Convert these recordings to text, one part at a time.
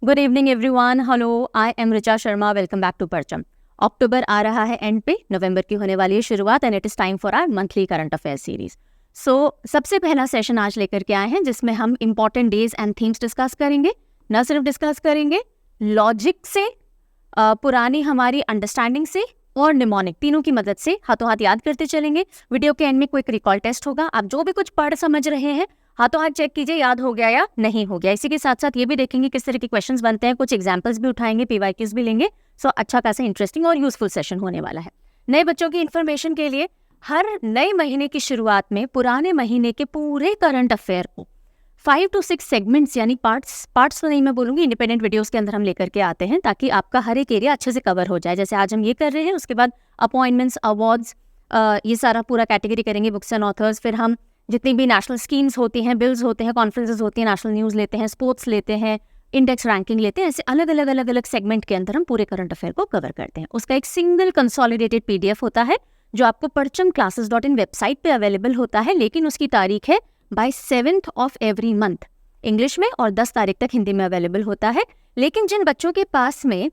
Good evening everyone, hello, I am Richa Sharma, welcome back to Parcham. अक्टूबर आ रहा है एंड पे, नवंबर की होने वाली है शुरुआत and it is time for our monthly current affair series. So सबसे पहला सेशन आज लेकर के आए हैं जिसमें हम important days and themes discuss करेंगे। न सिर्फ डिस्कस करेंगे, लॉजिक से, पुरानी हमारी अंडरस्टैंडिंग से और निमोनिक तीनों की मदद से हाथों हाथ याद करते चलेंगे। वीडियो के एंड में क्विक रिकॉल टेस्ट होगा। आप जो भी कुछ पढ़ समझ रहे हैं हाथों हाथ चेक कीजिए याद हो गया या नहीं हो गया। इसी के साथ साथ ये भी देखेंगे किस तरह के क्वेश्चंस बनते हैं, कुछ एग्जांपल्स भी उठाएंगे, पीवाईक्यूज भी लेंगे। सो अच्छा खासा इंटरेस्टिंग और यूजफुल सेशन होने वाला है। नए बच्चों की इन्फॉर्मेशन के लिए हर नए महीने की शुरुआत में पुराने महीने के पूरे करंट अफेयर को 5 to 6 सेगमेंट्स यानी पार्ट्स तो नहीं मैं बोलूँगी, इंडिपेंडेंट वीडियोस के अंदर हम लेकर के आते हैं ताकि आपका हर एक एरिया अच्छे से कवर हो जाए। जैसे आज हम ये कर रहे हैं, उसके बाद अपॉइंटमेंट्स, अवार्ड्स, ये सारा पूरा कैटेगरी करेंगे, बुक्स एंड ऑथर्स। फिर हम जितनी भी नेशनल स्कीम्स होती हैं, बिल्स होते हैं, कॉन्फ्रेंसेस होती हैं, नेशनल न्यूज़ लेते हैं, स्पोर्ट्स लेते हैं, इंडेक्स रैंकिंग लेते हैं। ऐसे अलग अलग सेगमेंट के अंदर हम पूरे करंट अफेयर को कवर करते हैं। उसका एक सिंगल कंसोलिडेटेड PDF होता है जो आपको parchamclasses.in वेबसाइट पे अवेलेबल होता है, लेकिन उसकी तारीख है by 7th of every month English में और 10 तारीख तक हिंदी में अवेलेबल होता है। लेकिन जिन बच्चों के पास में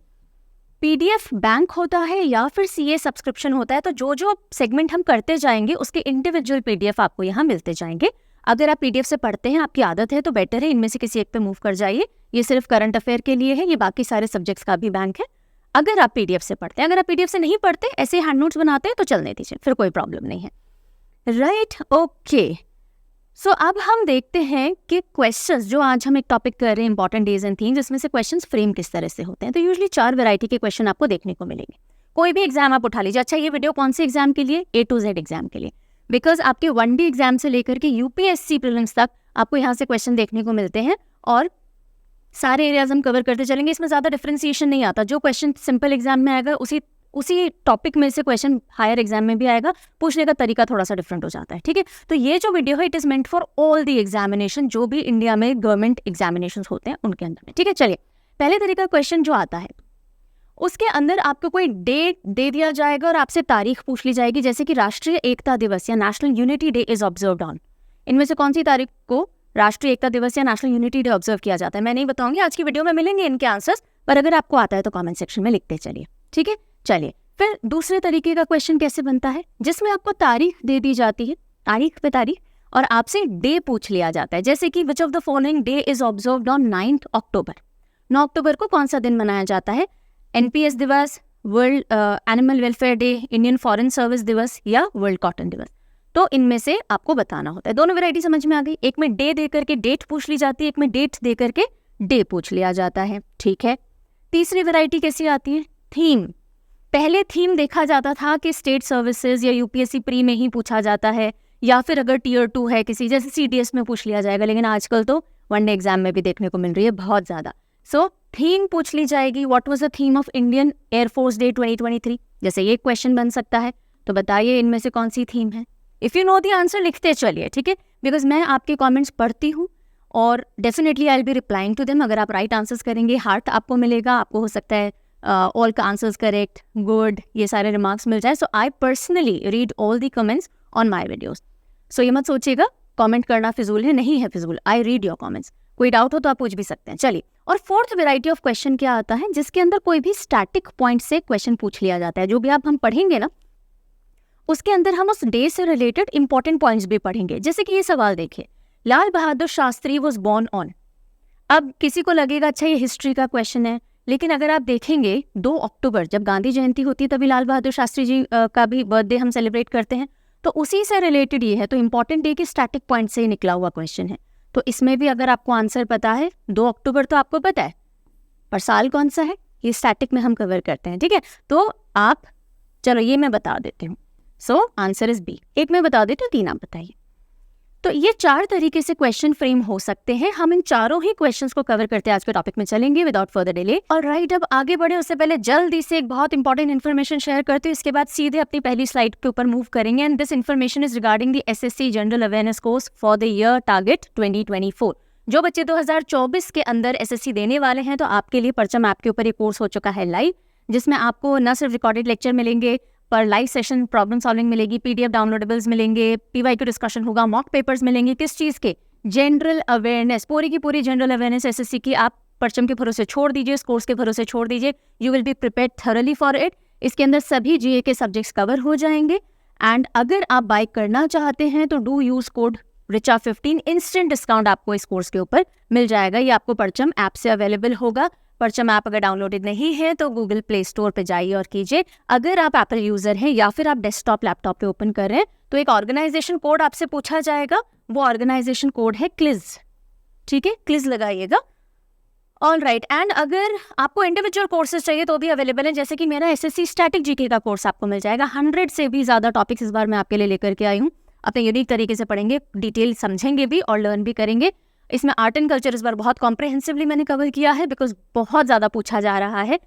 PDF बैंक होता है या फिर CA सब्सक्रिप्शन होता है, तो जो जो सेगमेंट हम करते जाएंगे उसके इंडिविजुअल PDF आपको यहाँ मिलते जाएंगे। अगर आप PDF से पढ़ते हैं, आपकी आदत है, तो बेटर है इनमें से किसी एक पे मूव कर जाइए। ये सिर्फ करंट अफेयर के लिए है, ये बाकी सारे सब्जेक्ट्स का भी बैंक है। अगर आप PDF से पढ़ते हैं, अगर आप PDF से नहीं पढ़ते, ऐसे हैंड नोट्स बनाते हैं तो चलने दीजिए, फिर कोई प्रॉब्लम नहीं है। Right, okay. सो अब हम देखते हैं कि क्वेश्चंस जो आज हम एक टॉपिक कर रहे हैं, इंपॉर्टेंट डेज एंड थीम्स, इसमें से क्वेश्चंस फ्रेम किस तरह से होते हैं। तो यूजुअली 4 वैरायटी के क्वेश्चन आपको देखने को मिलेंगे। कोई भी एग्जाम आप उठा लीजिए। अच्छा, ये वीडियो कौन से एग्जाम के लिए? A to Z एग्जाम के लिए, बिकॉज आपके 1D एग्जाम से लेकर के UPSC प्रीलिम्स तक आपको यहाँ से क्वेश्चन देखने को मिलते हैं और सारे एरियाज हम कवर करते चलेंगे। इसमें ज़्यादा डिफ्रेंसिएशन नहीं आता। जो क्वेश्चन सिंपल एग्जाम में आएगा उसी टॉपिक में से क्वेश्चन हायर एग्जाम में भी आएगा। पूछने का तरीका थोड़ा सा डिफरेंट हो जाता है, ठीक है। तो ये जो वीडियो है it is meant for all the examination, जो भी इंडिया में गवर्नमेंट एग्जामिनेशन होते हैं उनके अंदर में, ठीक है। चलिए, पहले तरीका क्वेश्चन जो आता है उसके अंदर आपको कोई डेट दे दिया जाएगा और आपसे तारीख पूछ ली जाएगी, जैसे कि राष्ट्रीय एकता दिवस या national unity day is observed on. इनमें से कौन सी तारीख को राष्ट्रीय एकता दिवस या नेशनल यूनिटी डे ऑब्जर्व किया जाता है? मैं नहीं बताऊंगी, आज की वीडियो में मिलेंगे इनके आंसर्स, पर अगर आपको आता है तो कमेंट सेक्शन में लिखते चलिए, ठीक है। चलिए, फिर दूसरे तरीके का क्वेश्चन कैसे बनता है, जिसमें आपको तारीख दे दी जाती है, तारीख पे तारीख, और आपसे डे पूछ लिया जाता है। जैसे कि which of the following day is observed on 9th अक्टूबर। 9 अक्टूबर को कौन सा दिन मनाया जाता है? NPS दिवस, world animal welfare day, Indian foreign service दिवस या वर्ल्ड कॉटन दिवस। तो इनमें से आपको बताना होता है। दोनों वैरायटी समझ में आ गई। एक में डे दे करके डेट पूछ ली जाती है, एक में डेट दे करके डे पूछ लिया जाता है, ठीक है। तीसरी वैरायटी कैसी आती है? थीम। पहले थीम देखा जाता था कि स्टेट सर्विसेज या UPSC प्री में ही पूछा जाता है, या फिर अगर Tier 2 है किसी, जैसे CDS में पूछ लिया जाएगा। लेकिन आजकल तो वनडे एग्जाम में भी देखने को मिल रही है बहुत ज़्यादा। सो थीम पूछ ली जाएगी। What was the theme of Indian air force day 2023? जैसे ये क्वेश्चन बन सकता है। तो बताइए इनमें से कौन सी थीम है। If you know the answer लिखते चलिए, ठीक है, बिकॉज मैं आपके कॉमेंट्स पढ़ती हूँ और definitely I will be replying to them. अगर आप राइट आंसर्स करेंगे, हार्ट आपको मिलेगा, आपको हो सकता है ऑल का आंसर्स करेक्ट, गुड, ये सारे रिमार्क्स मिल जाए। So I personally read all the comments on my videos. So ये मत सोचिएगा कमेंट करना फिजूल है, नहीं है फिजूल। I read your comments. कोई डाउट हो तो आप पूछ भी सकते हैं। चलिए, और फोर्थ वेराइटी ऑफ क्वेश्चन क्या आता है, जिसके अंदर कोई भी स्टैटिक पॉइंट से क्वेश्चन पूछ लिया जाता है। जो भी आप हम पढ़ेंगे ना, उसके अंदर हम उस डे से रिलेटेड इंपॉर्टेंट पॉइंट्स भी पढ़ेंगे। जैसे कि ये सवाल देखिए, Lal Bahadur Shastri was born on. अब किसी को लगेगा अच्छा ये हिस्ट्री का क्वेश्चन है, लेकिन अगर आप देखेंगे 2 अक्टूबर जब गांधी जयंती होती है, तभी लाल बहादुर शास्त्री जी का भी बर्थडे हम सेलिब्रेट करते हैं। तो उसी से रिलेटेड ये है, तो इंपॉर्टेंट डे के स्टैटिक पॉइंट से ही निकला हुआ क्वेश्चन है। तो इसमें भी अगर आपको आंसर पता है, 2 अक्टूबर तो आपको पता है, पर साल कौन सा है ये स्टैटिक में हम कवर करते हैं, ठीक है। तो आप, चलो ये मैं बता देती हूँ। So answer is B. एक मैं बता देती हूँ, 3 आप बताइए। तो ये 4 तरीके से क्वेश्चन फ्रेम हो सकते हैं। हम इन चारों ही क्वेश्चंस को कवर करते हैं आज के टॉपिक में चलेंगे विदाउट फर्दर डिले। और राइट, अब आगे बढ़े उससे पहले जल्दी से एक बहुत इंपॉर्टेंट इन्फॉर्मेशन शेयर करते हैं, इसके बाद सीधे अपनी पहली स्लाइड के ऊपर मूव करेंगे। And this information is regarding the SSC general awareness course for the year target 2024। जो बच्चे 2024 के अंदर SSC देने वाले हैं, तो आपके लिए परचम ऐप के ऊपर ये कोर्स हो चुका है लाइव, जिसमें आपको न सिर्फ रिकॉर्डेड लेक्चर मिलेंगे, पर लाइव सेशन, प्रॉब्लम सॉल्विंग मिलेगी, PDF डाउनलोडेबल्स मिलेंगे, PYQ डिस्कशन होगा, मॉक पेपर्स मिलेंगे। किस चीज़ के? जनरल अवेयरनेस, पूरी की पूरी जनरल अवेयरनेस SSC की आप परचम के भरोसे छोड़ दीजिए, इस कोर्स के भरोसे छोड़ दीजिए, you will be prepared thoroughly for it. इसके अंदर सभी जीए के सब्जेक्ट्स कवर हो जाएंगे। एंड अगर आप बाय करना चाहते हैं तो do use code richa15, instant discount आपको इस कोर्स के ऊपर मिल जाएगा। ये आपको परचम ऐप से अवेलेबल होगा। परचम ऐप अगर डाउनलोडेड नहीं है तो गूगल प्ले स्टोर पे जाइए और कीजिए। अगर आप एप्पल यूजर हैं या फिर आप डेस्कटॉप लैपटॉप पे ओपन कर रहे हैं तो एक ऑर्गेनाइजेशन कोड आपसे पूछा जाएगा, वो ऑर्गेनाइजेशन कोड है क्लिज, ठीक है, क्लिज लगाइएगा। ऑल राइट, एंड अगर आपको इंडिविजुअल कोर्सेज चाहिए तो भी अवेलेबल है, जैसे कि मेरा एसएससी स्टैटिक जीके का कोर्स आपको मिल जाएगा। 100 से भी ज़्यादा टॉपिक्स इस बार मैं आपके लिए लेकर के आई हूँ। अपने यूनिक तरीके से पढ़ेंगे, डिटेल समझेंगे भी और लर्न भी करेंगे। इसमें आर्ट एंड कल्चर इस बार बहुत कॉम्प्रिहेंसिवली मैंने कवर किया है, बिकॉज बहुत ज़्यादा पूछा जा रहा है।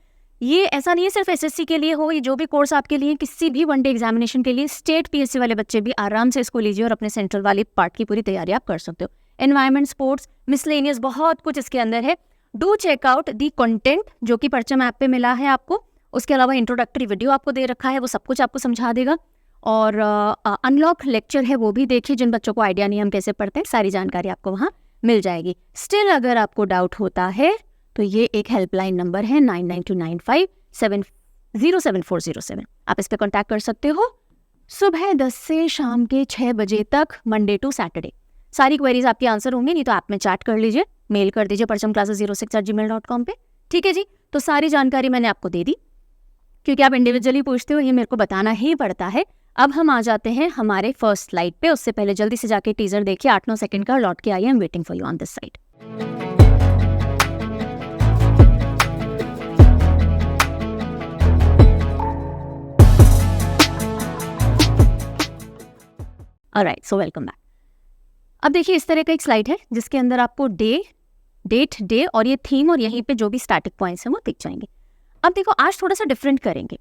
ये ऐसा नहीं है सिर्फ एसएससी के लिए हो, ये जो भी कोर्स आपके लिए किसी भी वनडे एग्जामिनेशन के लिए स्टेट पीएससी वाले बच्चे भी आराम से इसको लीजिए और अपने सेंट्रल वाली पार्ट की पूरी तैयारी आप कर सकते हो। एनवायरमेंट, स्पोर्ट्स, मिसलेनियस, बहुत कुछ इसके अंदर है। Do check out the content जो कि परचम ऐप पे मिला है आपको। उसके अलावा इंट्रोडक्टरी वीडियो आपको दे रखा है, वो सब कुछ आपको समझा देगा। और अनलॉक लेक्चर है, वो भी देखिए। जिन बच्चों को आइडिया नहीं हम कैसे पढ़ते हैं, सारी जानकारी आपको वहाँ मिल जाएगी। स्टिल अगर आपको डाउट होता है तो ये एक हेल्पलाइन नंबर है 992957074007। आप इस पर कॉन्टैक्ट कर सकते हो सुबह 10 से शाम के 6 बजे तक, मंडे टू सैटरडे। सारी क्वेरीज आपकी आंसर होंगी, नहीं तो ऐप में चैट कर लीजिए, मेल कर दीजिए parchamclasses06@gmail.com पे, ठीक है जी। तो सारी जानकारी मैंने आपको दे दी, क्योंकि आप इंडिविजुअली पूछते हो, ये मेरे को बताना ही पड़ता है। अब हम आ जाते हैं हमारे फर्स्ट स्लाइड पे। उससे पहले जल्दी से जाके टीजर देखिए 8-9 सेकंड का, लौट के आइए। I am waiting for you on this side. Alright, so welcome back. अब देखिए इस तरह का एक स्लाइड है जिसके अंदर आपको डेट, डे और ये थीम और यहीं पे जो भी स्टैटिक पॉइंट्स हैं वो दिख जाएंगे। अब देखो आज थोड़ा सा डिफरेंट करेंगे,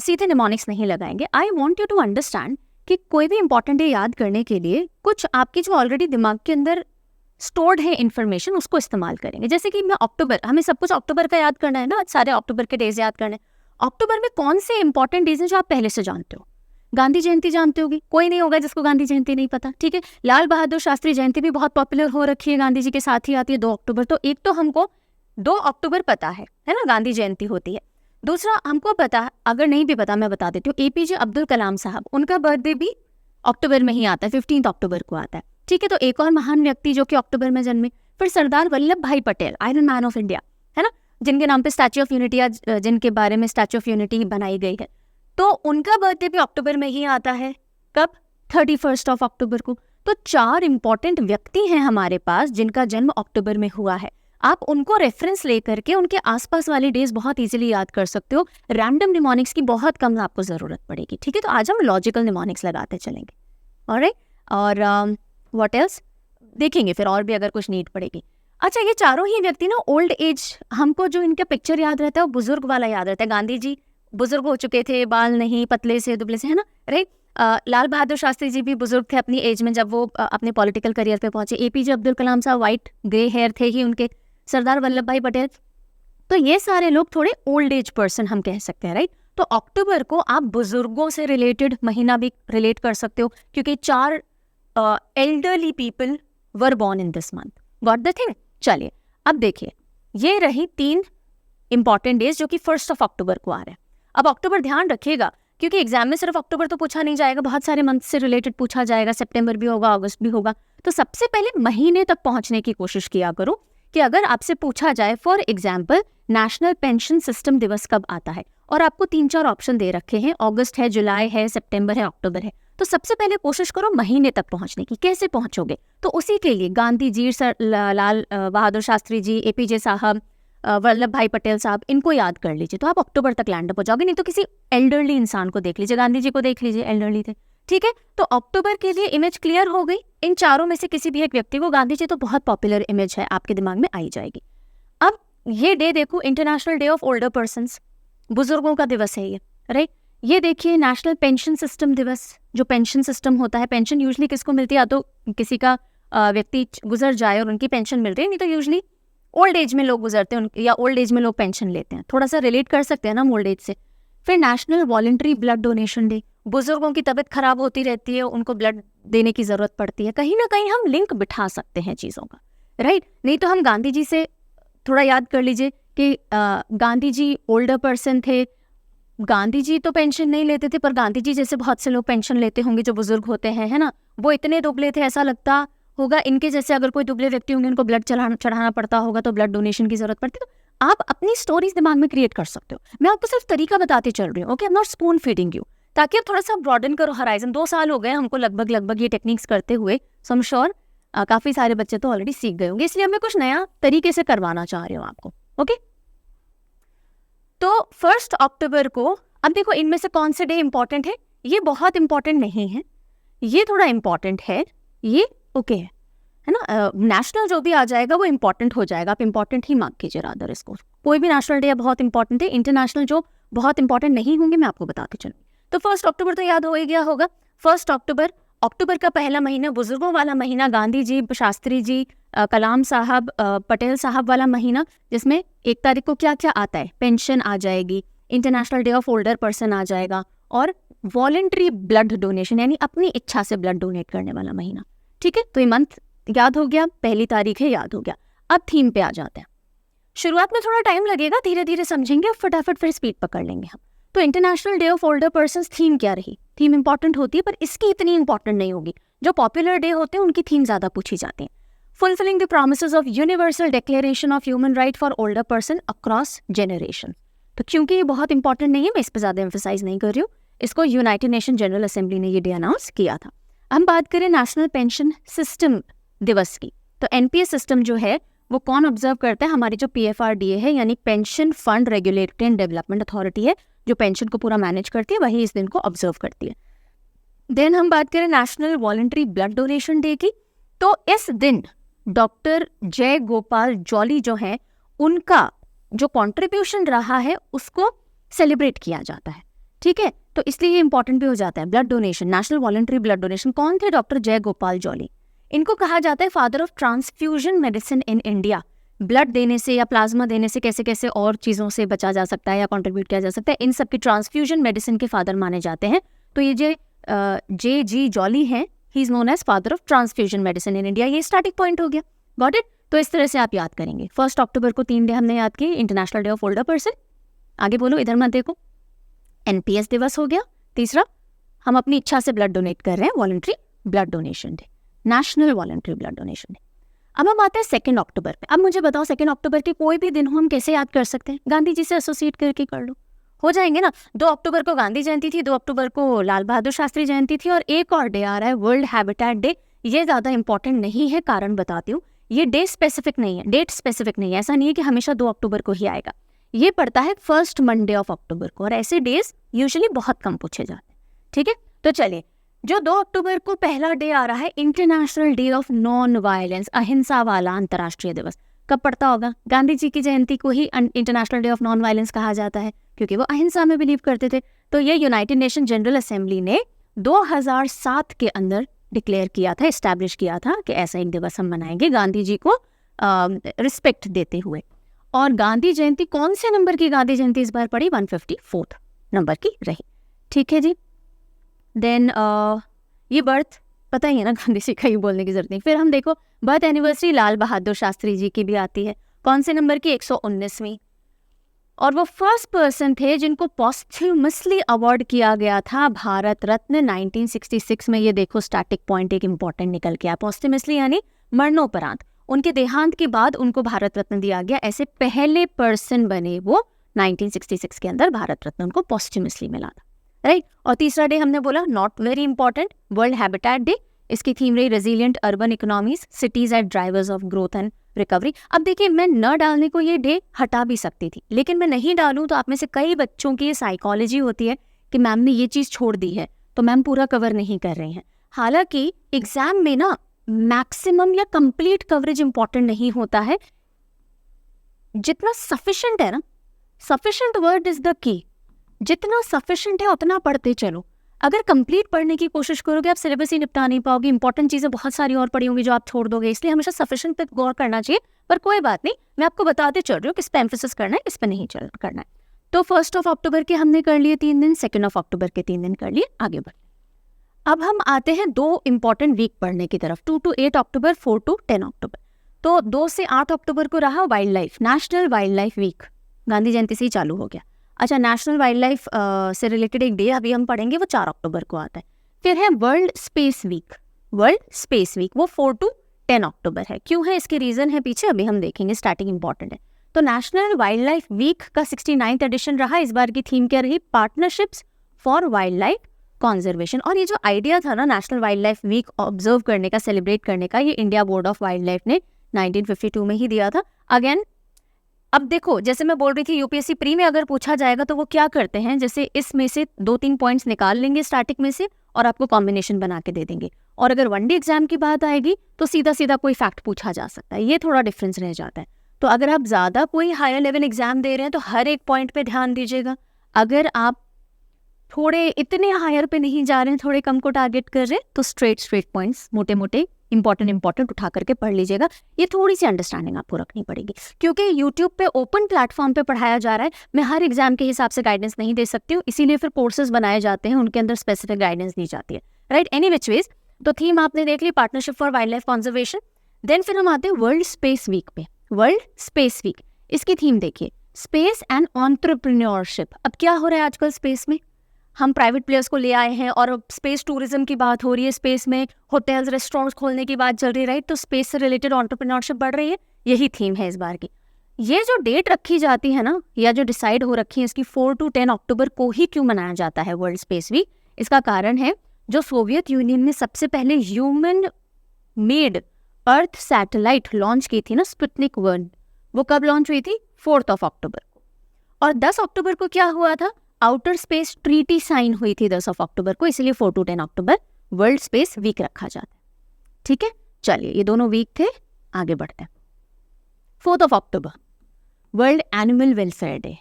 सीधे निमोनिक्स नहीं लगाएंगे। I want you to understand कि कोई भी इंपॉर्टेंट डे याद करने के लिए कुछ आपकी जो ऑलरेडी दिमाग के अंदर स्टोर्ड है इन्फॉर्मेशन, उसको इस्तेमाल करेंगे। जैसे कि मैं अक्टूबर, हमें सब कुछ अक्टूबर का याद करना है ना, सारे अक्टूबर के डेज याद करने। अक्टूबर में कौन से इंपॉर्टेंट डेज हैं जो आप पहले से जानते हो? गांधी जयंती जानते होगी, कोई नहीं होगा जिसको गांधी जयंती नहीं पता, ठीक है। लाल बहादुर शास्त्री जयंती भी बहुत पॉपुलर हो रखी है, गांधी जी के साथ ही आती है 2 अक्टूबर। तो एक तो हमको 2 अक्टूबर पता है ना, गांधी जयंती होती है। दूसरा हमको पता, अगर नहीं भी पता मैं बता देती हूँ, एपीजे अब्दुल कलाम साहब, उनका बर्थडे भी अक्टूबर में ही आता है, 15 अक्टूबर को आता है, ठीक है। तो एक और महान व्यक्ति जो कि अक्टूबर में जन्मे, फिर सरदार वल्लभ भाई Patel, iron man of India, है ना, जिनके नाम पे स्टैच्यू ऑफ यूनिटी, आज जिनके बारे में स्टैच्यू ऑफ यूनिटी बनाई गई है, तो उनका बर्थडे भी अक्टूबर में ही आता है। कब? 31 अक्टूबर को। तो 4 इंपॉर्टेंट व्यक्ति हैं हमारे पास जिनका जन्म अक्टूबर में हुआ है। आप उनको रेफरेंस लेकर के उनके आसपास वाले डेज बहुत इजीली याद कर सकते हो। रैंडम निमोनिक्स की बहुत कम आपको जरूरत पड़ेगी, ठीक है। तो आज हम लॉजिकल निमोनिक्स लगाते चलेंगे, ऑलराइट। और व्हाट एल्स देखेंगे फिर और भी अगर कुछ नीड पड़ेगी। अच्छा, ये चारों ही व्यक्ति ना ओल्ड एज, हमको जो इनका पिक्चर याद रहता है वो बुजुर्ग वाला याद रहता है। गांधी जी बुजुर्ग हो चुके थे, बाल नहीं, पतले से दुबले से, है ना, राइट। लाल बहादुर शास्त्री जी भी बुजुर्ग थे अपनी एज में जब वो अपने पॉलिटिकल करियर पे पहुंचे। एपीजे अब्दुल कलाम साहब वाइट ग्रे हेयर थे ही उनके। सरदार वल्लभ भाई पटेल, तो ये सारे लोग थोड़े ओल्ड एज पर्सन हम कह सकते हैं, राइट। तो अक्टूबर को आप बुजुर्गों से रिलेटेड महीना भी रिलेट कर सकते हो, क्योंकि 4 elderly people were born in this month. Got the thing? चलिए अब देखिए, ये रही 3 इंपॉर्टेंट डेज जो कि 1 अक्टूबर को आ रहे हैं। अब अक्टूबर ध्यान रखिएगा, क्योंकि एग्जाम में सिर्फ अक्टूबर तो पूछा नहीं जाएगा, बहुत सारे मंथ से रिलेटेड पूछा जाएगा, सितंबर भी होगा, अगस्त भी होगा। तो सबसे पहले महीने तक पहुंचने की कोशिश किया करो कि अगर आपसे पूछा जाए for example national pension system दिवस कब आता है, और आपको 3-4 ऑप्शन दे रखे हैं, अगस्त है, जुलाई है, सितंबर है, अक्टूबर है, तो सबसे पहले कोशिश करो महीने तक पहुंचने की। कैसे पहुंचोगे? तो उसी के लिए गांधी जी, लाल बहादुर शास्त्री जी, एपीजे साहब, वल्लभ भाई पटेल साहब, इनको याद कर लीजिए, तो आप अक्टूबर तक लैंड अप हो जाओगे। नहीं तो किसी एल्डरली इंसान को देख लीजिए, गांधी जी को देख लीजिए, एल्डरली थे, ठीक है। तो अक्टूबर के लिए इमेज क्लियर हो गई। इन चारों में से किसी भी एक व्यक्ति को, गांधी जी तो बहुत पॉपुलर इमेज है, आपके दिमाग में आई जाएगी। अब ये डे देखो, international day of older persons, बुजुर्गों का दिवस है ये, राइट। ये देखिए नेशनल पेंशन सिस्टम दिवस, जो पेंशन सिस्टम होता है, पेंशन यूजली किसको मिलती है? या तो किसी का व्यक्ति गुजर जाए और उनकी पेंशन मिल रही है, नहीं तो यूजली ओल्ड एज में लोग गुजरते हैं या ओल्ड एज में लोग पेंशन लेते हैं। थोड़ा सा रिलेट कर सकते हैं ना ओल्ड एज से। फिर national voluntary blood donation day, बुजुर्गों की तबीयत खराब होती रहती है, उनको ब्लड देने की जरूरत पड़ती है। कहीं ना कहीं हम लिंक बिठा सकते हैं चीज़ों का, राइट। नहीं तो हम गांधी जी से थोड़ा याद कर लीजिए कि गांधी जी ओल्डर पर्सन थे, गांधी जी तो पेंशन नहीं लेते थे, पर गांधी जी जैसे बहुत से लोग पेंशन लेते होंगे जो बुजुर्ग होते हैं, है ना, वो इतने दुबले थे, ऐसा लगता होगा इनके जैसे अगर कोई दुबले व्यक्ति होंगे उनको ब्लड चढ़ाना पड़ता होगा तो ब्लड डोनेशन की जरूरत पड़ती। तो आप अपनी स्टोरीज दिमाग में क्रिएट कर सकते हो। मैं आपको सिर्फ तरीका बताती चल रही हूँ, okay, I am not spoon feeding you, ताकि आप थोड़ा सा ब्रॉडन करो हराइजन। 2 साल हो गए हमको लगभग ये टेक्निक्स करते हुए, सो आई एम श्योर काफी सारे बच्चे तो ऑलरेडी सीख गए होंगे, इसलिए मैं कुछ नया तरीके से करवाना चाह रही हूँ आपको, ओके। तो 1 अक्टूबर को, अब देखो इनमें से कौन से डे इंपॉर्टेंट है, ये बहुत इंपॉर्टेंट नहीं है, ये थोड़ा इंपॉर्टेंट है, ये ओके है ना। नेशनल जो भी आ जाएगा वो इंपॉर्टेंट हो जाएगा, आप इंपॉर्टेंट ही मार्क कीजिए रादर इसको। कोई भी नेशनल डे बहुत इंपॉर्टेंट है, इंटरनेशनल जो बहुत इंपॉर्टेंट नहीं होंगे मैं आपको बताती चलूँ। तो 1 अक्टूबर तो याद हो ही गया होगा। 1 अक्टूबर का पहला महीना बुजुर्गों वाला महीना, गांधी जी, शास्त्री जी, कलाम साहब, पटेल साहब वाला महीना, जिसमें 1 तारीख को क्या क्या आता है, पेंशन आ जाएगी, international day of older person आ जाएगा, और वॉलेंट्री ब्लड डोनेशन यानी अपनी इच्छा से ब्लड डोनेट करने वाला महीना। ठीक है, तो ये मंथ याद हो गया, पहली तारीख है याद हो गया। अब थीम पे आ जाते हैं। शुरुआत में थोड़ा टाइम लगेगा, धीरे धीरे समझेंगे, फटाफट फिर स्पीड पकड़ लेंगे हम। तो international day of older person theme क्या रही? थीम इंपॉर्टेंट होती है पर इसकी इतनी इंपॉर्टेंट नहीं होगी। जो पॉपुलर डे होते हैं उनकी थीम ज्यादा पूछी जाती है। Fulfilling the promises of universal declaration of human right for older person across generation. तो क्योंकि ये बहुत इंपॉर्टेंट नहीं है, मैं इस पर ज्यादा एम्फेसाइज नहीं कर रही हूँ। इसको यूनाइटेड नेशन जनरल असेंबली ने ये डे अनाउंस किया था। हम बात करें नेशनल पेंशन सिस्टम दिवस की, तो एनपीएस सिस्टम जो है वो कौन ऑब्जर्व करता है? हमारी जो पीएफआरडीए है यानी pension fund regulatory and development authority है, जो पेंशन को पूरा मैनेज करती है, वही इस दिन को ऑब्जर्व करती है। देन हम बात करें national voluntary blood donation day की, तो इस दिन डॉक्टर जय गोपाल जॉली जो है उनका जो कॉन्ट्रीब्यूशन रहा है उसको सेलिब्रेट किया जाता है। ठीक है, तो इसलिए ये इंपॉर्टेंट भी हो जाता है। Blood donation, national voluntary blood donation, कौन थे? डॉक्टर जय गोपाल जॉली। इनको कहा जाता है father of transfusion medicine in India. Blood देने से या प्लाज्मा देने से कैसे कैसे और चीज़ों से बचा जा सकता है या कंट्रीब्यूट किया जा सकता है, इन सब की ट्रांसफ्यूजन मेडिसिन के फादर माने जाते हैं। तो ये जे जी जॉली हैं, he is known as father of transfusion medicine in India. ये स्टार्टिंग पॉइंट हो गया, गॉट इट। तो इस तरह से आप याद करेंगे। 1 अक्टूबर को 3 डे हमने याद किए, international day of older person, आगे बोलो, इधर मत देखो, एनपीएस दिवस हो गया। तीसरा, हम अपनी इच्छा से ब्लड डोनेट कर रहे हैं, voluntary blood donation day, national voluntary blood donation day. अब हम आते हैं 2 अक्टूबर पे। अब मुझे बताओ 2 अक्टूबर के कोई भी दिन हो हम कैसे याद कर सकते हैं? गांधी जी से एसोसिएट करके कर लो, हो जाएंगे ना। 2 अक्टूबर को गांधी जयंती थी, 2 अक्टूबर को लाल बहादुर शास्त्री जयंती थी, और एक और डे आ रहा है वर्ल्ड हैबिटेट डे। ये ज्यादा इंपॉर्टेंट नहीं है, कारण बताती हूँ। ये डे स्पेसिफिक नहीं है, डेट स्पेसिफिक नहीं है, ऐसा नहीं है कि हमेशा 2 अक्टूबर को ही आएगा। ये पड़ता है फर्स्ट मंडे ऑफ अक्टूबर को, और ऐसे डेज यूजुअली बहुत कम पूछे जाते हैं। ठीक है, तो चलिए, जो 2 अक्टूबर को पहला डे आ रहा है, international day of non violence, अहिंसा वाला अंतर्राष्ट्रीय दिवस, कब पड़ता होगा? गांधी जी की जयंती को ही international day of non violence कहा जाता है, क्योंकि वो अहिंसा में बिलीव करते थे। तो ये यूनाइटेड नेशन जनरल असेंबली ने 2007 के अंदर डिक्लेयर किया था, इस्टेब्लिश किया था कि ऐसा एक दिवस हम मनाएंगे गांधी जी को रिस्पेक्ट देते हुए। और गांधी जयंती कौन से नंबर की गांधी जयंती इस बार पड़ी? 154 नंबर की रही। ठीक है जी। देन ये बर्थ पता ही है ना, गांधी जी का ही बोलने की जरूरत नहीं। फिर हम देखो बर्थ एनिवर्सरी लाल बहादुर शास्त्री जी की भी आती है, कौन से नंबर की? 119वीं। और वो फर्स्ट पर्सन थे जिनको पॉस्ट्यूमसली अवार्ड किया गया था भारत रत्न 1966 में। ये देखो स्टैटिक पॉइंट एक इंपॉर्टेंट निकल के आया, पॉस्ट्यूमसली यानी मरणोपरांत, उनके देहांत के बाद उनको भारत रत्न दिया गया। ऐसे पहले पर्सन बने वो 1966 के अंदर, भारत रत्न उनको पॉस्ट्यूमसली मिला था, राइट। और तीसरा डे हमने बोला not very important, world habitat day. इसकी थीम रही resilient urban economies, cities at drivers of growth and recovery. अब देखिए, मैं न डालने को ये डे हटा भी सकती थी, लेकिन मैं नहीं डालूं तो आप में से कई बच्चों की ये साइकोलॉजी होती है कि मैम ने ये चीज छोड़ दी है तो मैम पूरा कवर नहीं कर रहे हैं। हालांकि एग्जाम में ना मैक्सिमम या कंप्लीट कवरेज इंपॉर्टेंट नहीं होता है, जितना सफिशिएंट है ना, sufficient word is the key. जितना सफिशिएंट है उतना पढ़ते चलो। अगर कंप्लीट पढ़ने की कोशिश करोगे आप सिलेबस ही निपटा नहीं पाओगे, इंपॉर्टेंट चीजें बहुत सारी और पड़ी होंगी जो आप छोड़ दोगे। इसलिए हमेशा सफिशिएंट पे गौर करना चाहिए। पर कोई बात नहीं, मैं आपको बताते चल रही हूँ किस पे एम्फेसिस करना है, किस पे नहीं करना है। तो 1 अक्टूबर के हमने कर लिए 3 दिन, 2 अक्टूबर के 3 दिन कर लिए, आगे बढ़। अब हम आते हैं 2 इंपॉर्टेंट वीक पढ़ने की तरफ, 2 to 8 अक्टूबर, 4 to 10 अक्टूबर। तो 2 से 8 अक्टूबर को रहा wildlife, national wildlife week, Gandhi जयंती से ही चालू हो गया। अच्छा, नेशनल वाइल्ड लाइफ से रिलेटेड एक डे अभी हम पढ़ेंगे, वो 4 अक्टूबर को आता है। फिर है world space week, world space week वो 4 to 10 अक्टूबर है। क्यों है, इसके रीजन है पीछे, अभी हम देखेंगे, स्टार्टिंग इंपॉर्टेंट है। तो नेशनल वाइल्ड लाइफ वीक का 69th एडिशन रहा। इस बार की थीम क्या रही, partnerships for wildlife conservation. और ये जो आइडिया था ना national wildlife week observe करने का, सेलिब्रेट करने का, ये India board of wildlife ने 1952 में ही दिया था। अगेन अब देखो, जैसे मैं बोल रही थी यूपीएससी प्री में अगर पूछा जाएगा तो वो क्या करते हैं, जैसे इसमें से 2-3 पॉइंट्स निकाल लेंगे स्टैटिक में से और आपको कॉम्बिनेशन बना के दे देंगे। और अगर वनडे एग्जाम की बात आएगी तो सीधा सीधा कोई फैक्ट पूछा जा सकता है, ये थोड़ा डिफरेंस रह जाता है। तो अगर आप ज़्यादा कोई हायर लेवल एग्जाम दे रहे हैं तो हर एक पॉइंट पे ध्यान दीजिएगा। अगर आप थोड़े इतने हायर पे नहीं जा रहे हैं, थोड़े कम को टारगेट कर रहे हैं, तो स्ट्रेट पॉइंट्स मोटे मोटे इंपॉर्टेंट उठा करके पढ़ लीजिएगा। ये थोड़ी सी अंडरस्टैंडिंग आपको रखनी पड़ेगी, क्योंकि यूट्यूब पे ओपन प्लेटफॉर्म पे पढ़ाया जा रहा है। मैं हर एग्जाम के हिसाब से गाइडेंस नहीं दे सकती हूँ, इसीलिए फिर कोर्सेज बनाए जाते हैं, उनके अंदर स्पेसिफिक गाइडेंस दी जाती है, राइट। एनी विच वेज, तो थीम आपने देख ली, partnership for wildlife conservation. Then फिर हम आते हैं वर्ल्ड स्पेस वीक पे। वर्ल्ड स्पेस वीक, इसकी थीम देखिए, स्पेस एंड एंटरप्रेन्योरशिप। अब क्या हो रहा है आजकल स्पेस में, हम प्राइवेट प्लेयर्स को ले आए हैं और स्पेस टूरिज्म की बात हो रही है, स्पेस में होटल्स रेस्टोरेंट्स खोलने की बात चल रही है, राइट। तो स्पेस से रिलेटेड एंटरप्रेन्योरशिप बढ़ रही है, यही थीम है इस बार की। ये जो डेट रखी जाती है ना, या जो डिसाइड हो रखी है इसकी 4 to 10 अक्टूबर को ही क्यों मनाया जाता है वर्ल्ड स्पेस वीक, इसका कारण है जो सोवियत यूनियन ने सबसे पहले human made earth satellite launch की थी ना, स्पुतनिक 1, वो कब लॉन्च हुई थी, 4 अक्टूबर को। और 10 अक्टूबर को क्या हुआ था, आउटर स्पेस ट्रीटी साइन हुई थी 10 अक्टूबर को, इसलिए 4 to 10 October world space week रखा जाता है। ठीक है, चलिए ये दोनों वीक थे, आगे बढ़ते हैं। 4 October world animal welfare day.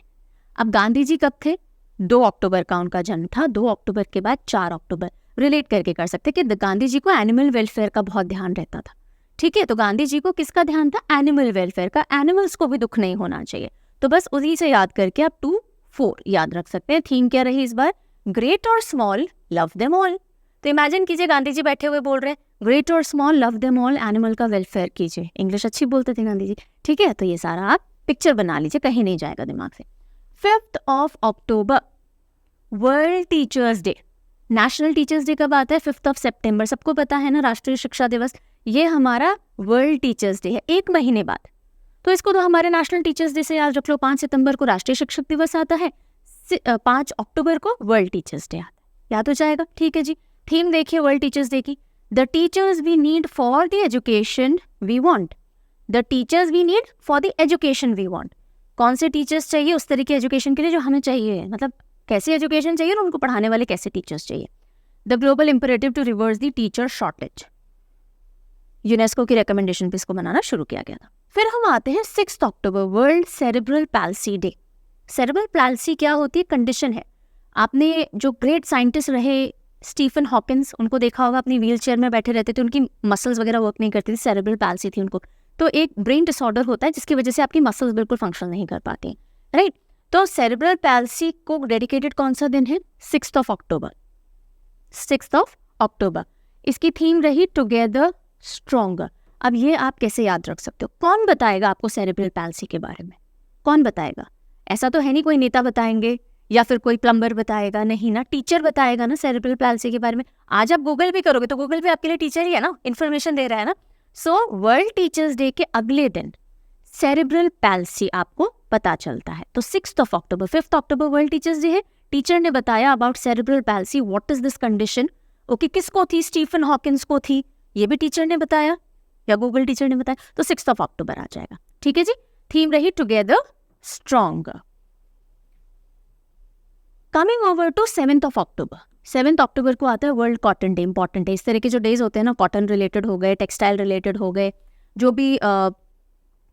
अब गांधी जी कब थे, 2 अक्टूबर का उनका जन्म था, 2 अक्टूबर के बाद 4 अक्टूबर, रिलेट करके कर सकते कि गांधी जी को एनिमल वेलफेयर का बहुत ध्यान रहता था। ठीक है, तो गांधी जी को किसका ध्यान था, एनिमल वेलफेयर का, एनिमल्स को भी दुख नहीं होना चाहिए। तो बस उसी से याद करके आप 2-4 याद रख सकते हैं। थीम क्या रही इस बार, ग्रेट और स्मॉल लव देम ऑल। तो इमेजिन कीजिए गांधी जी बैठे हुए बोल रहे हैं ग्रेट और small love them all, animal का वेलफेयर कीजिए। इंग्लिश अच्छी बोलते थे गांधी जी, ठीक है। तो ये सारा आप पिक्चर बना लीजिए, कहीं नहीं जाएगा दिमाग से। 5 अक्टूबर world teachers day. National teachers day कब आता है, 5 सितंबर, सबको पता है ना, राष्ट्रीय शिक्षा दिवस। ये हमारा वर्ल्ड टीचर्स डे है, 1 महीने बाद। तो इसको तो हमारे नेशनल टीचर्स डे से याद रख लो। 5 सितंबर को राष्ट्रीय शिक्षक दिवस आता है, 5 अक्टूबर को वर्ल्ड टीचर्स डे आता है, याद हो जाएगा। ठीक है जी, थीम देखिए वर्ल्ड टीचर्स डे की, the teachers we need for the education we want. The teachers we need for the education we want. कौन से टीचर्स चाहिए, उस तरीके एजुकेशन के लिए जो हमें चाहिए, मतलब कैसी एजुकेशन चाहिए और उनको पढ़ाने वाले कैसे टीचर्स चाहिए। The global imperative to reverse the teacher shortage, UNESCO की रिकमेंडेशन पे इसको बनाना शुरू किया गया था। फिर हम आते हैं 6 अक्टूबर world cerebral palsy day. Cerebral palsy क्या होती है, कंडीशन है। आपने जो ग्रेट साइंटिस्ट रहे स्टीफन हॉकिंस, उनको देखा होगा, अपनी व्हील चेयर में बैठे रहते थे, उनकी मसल्स वगैरह वर्क नहीं करती थी, सेरेब्रल पैल्सी थी उनको। तो एक ब्रेन डिसऑर्डर होता है जिसकी वजह से आपकी मसल्स बिल्कुल फंक्शन नहीं कर पाती, राइट। तो सेरेब्रल पैल्सी को डेडिकेटेड कौन सा दिन है, 6 अक्टूबर। 6 अक्टूबर इसकी थीम रही टुगेदर स्ट्रॉन्गर। अब ये आप कैसे याद रख सकते हो, कौन बताएगा आपको सेरेब्रल पैल्सी के बारे में, कौन बताएगा? ऐसा तो है नहीं कोई नेता बताएंगे या फिर कोई प्लम्बर बताएगा, नहीं ना, टीचर बताएगा ना सेरेब्रल पैल्सी के बारे में। आज आप गूगल भी करोगे तो गूगल पे आपके लिए टीचर ही है ना, इन्फॉर्मेशन दे रहा है ना। सो वर्ल्ड टीचर्स डे के अगले दिन सेरेब्रल पैल्सी आपको पता चलता है। तो 6 अक्टूबर, 5 अक्टूबर वर्ल्ड टीचर्स डे है, टीचर ने बताया about cerebral palsy, what is this condition. Okay, किसको थी, स्टीफन हॉकिंस को थी, ये भी टीचर ने बताया या गूगल टीचर ने बताया। तो 6 अक्टूबर आ जाएगा, ठीक है जी। थीम रही together stronger. Coming over to 7 October. 7 अक्टूबर को आता है वर्ल्ड कॉटन डे, इंपॉर्टेंट है। इस तरह के जो डेज होते हैं ना, कॉटन रिलेटेड हो गए, टेक्सटाइल रिलेटेड हो गए, जो भी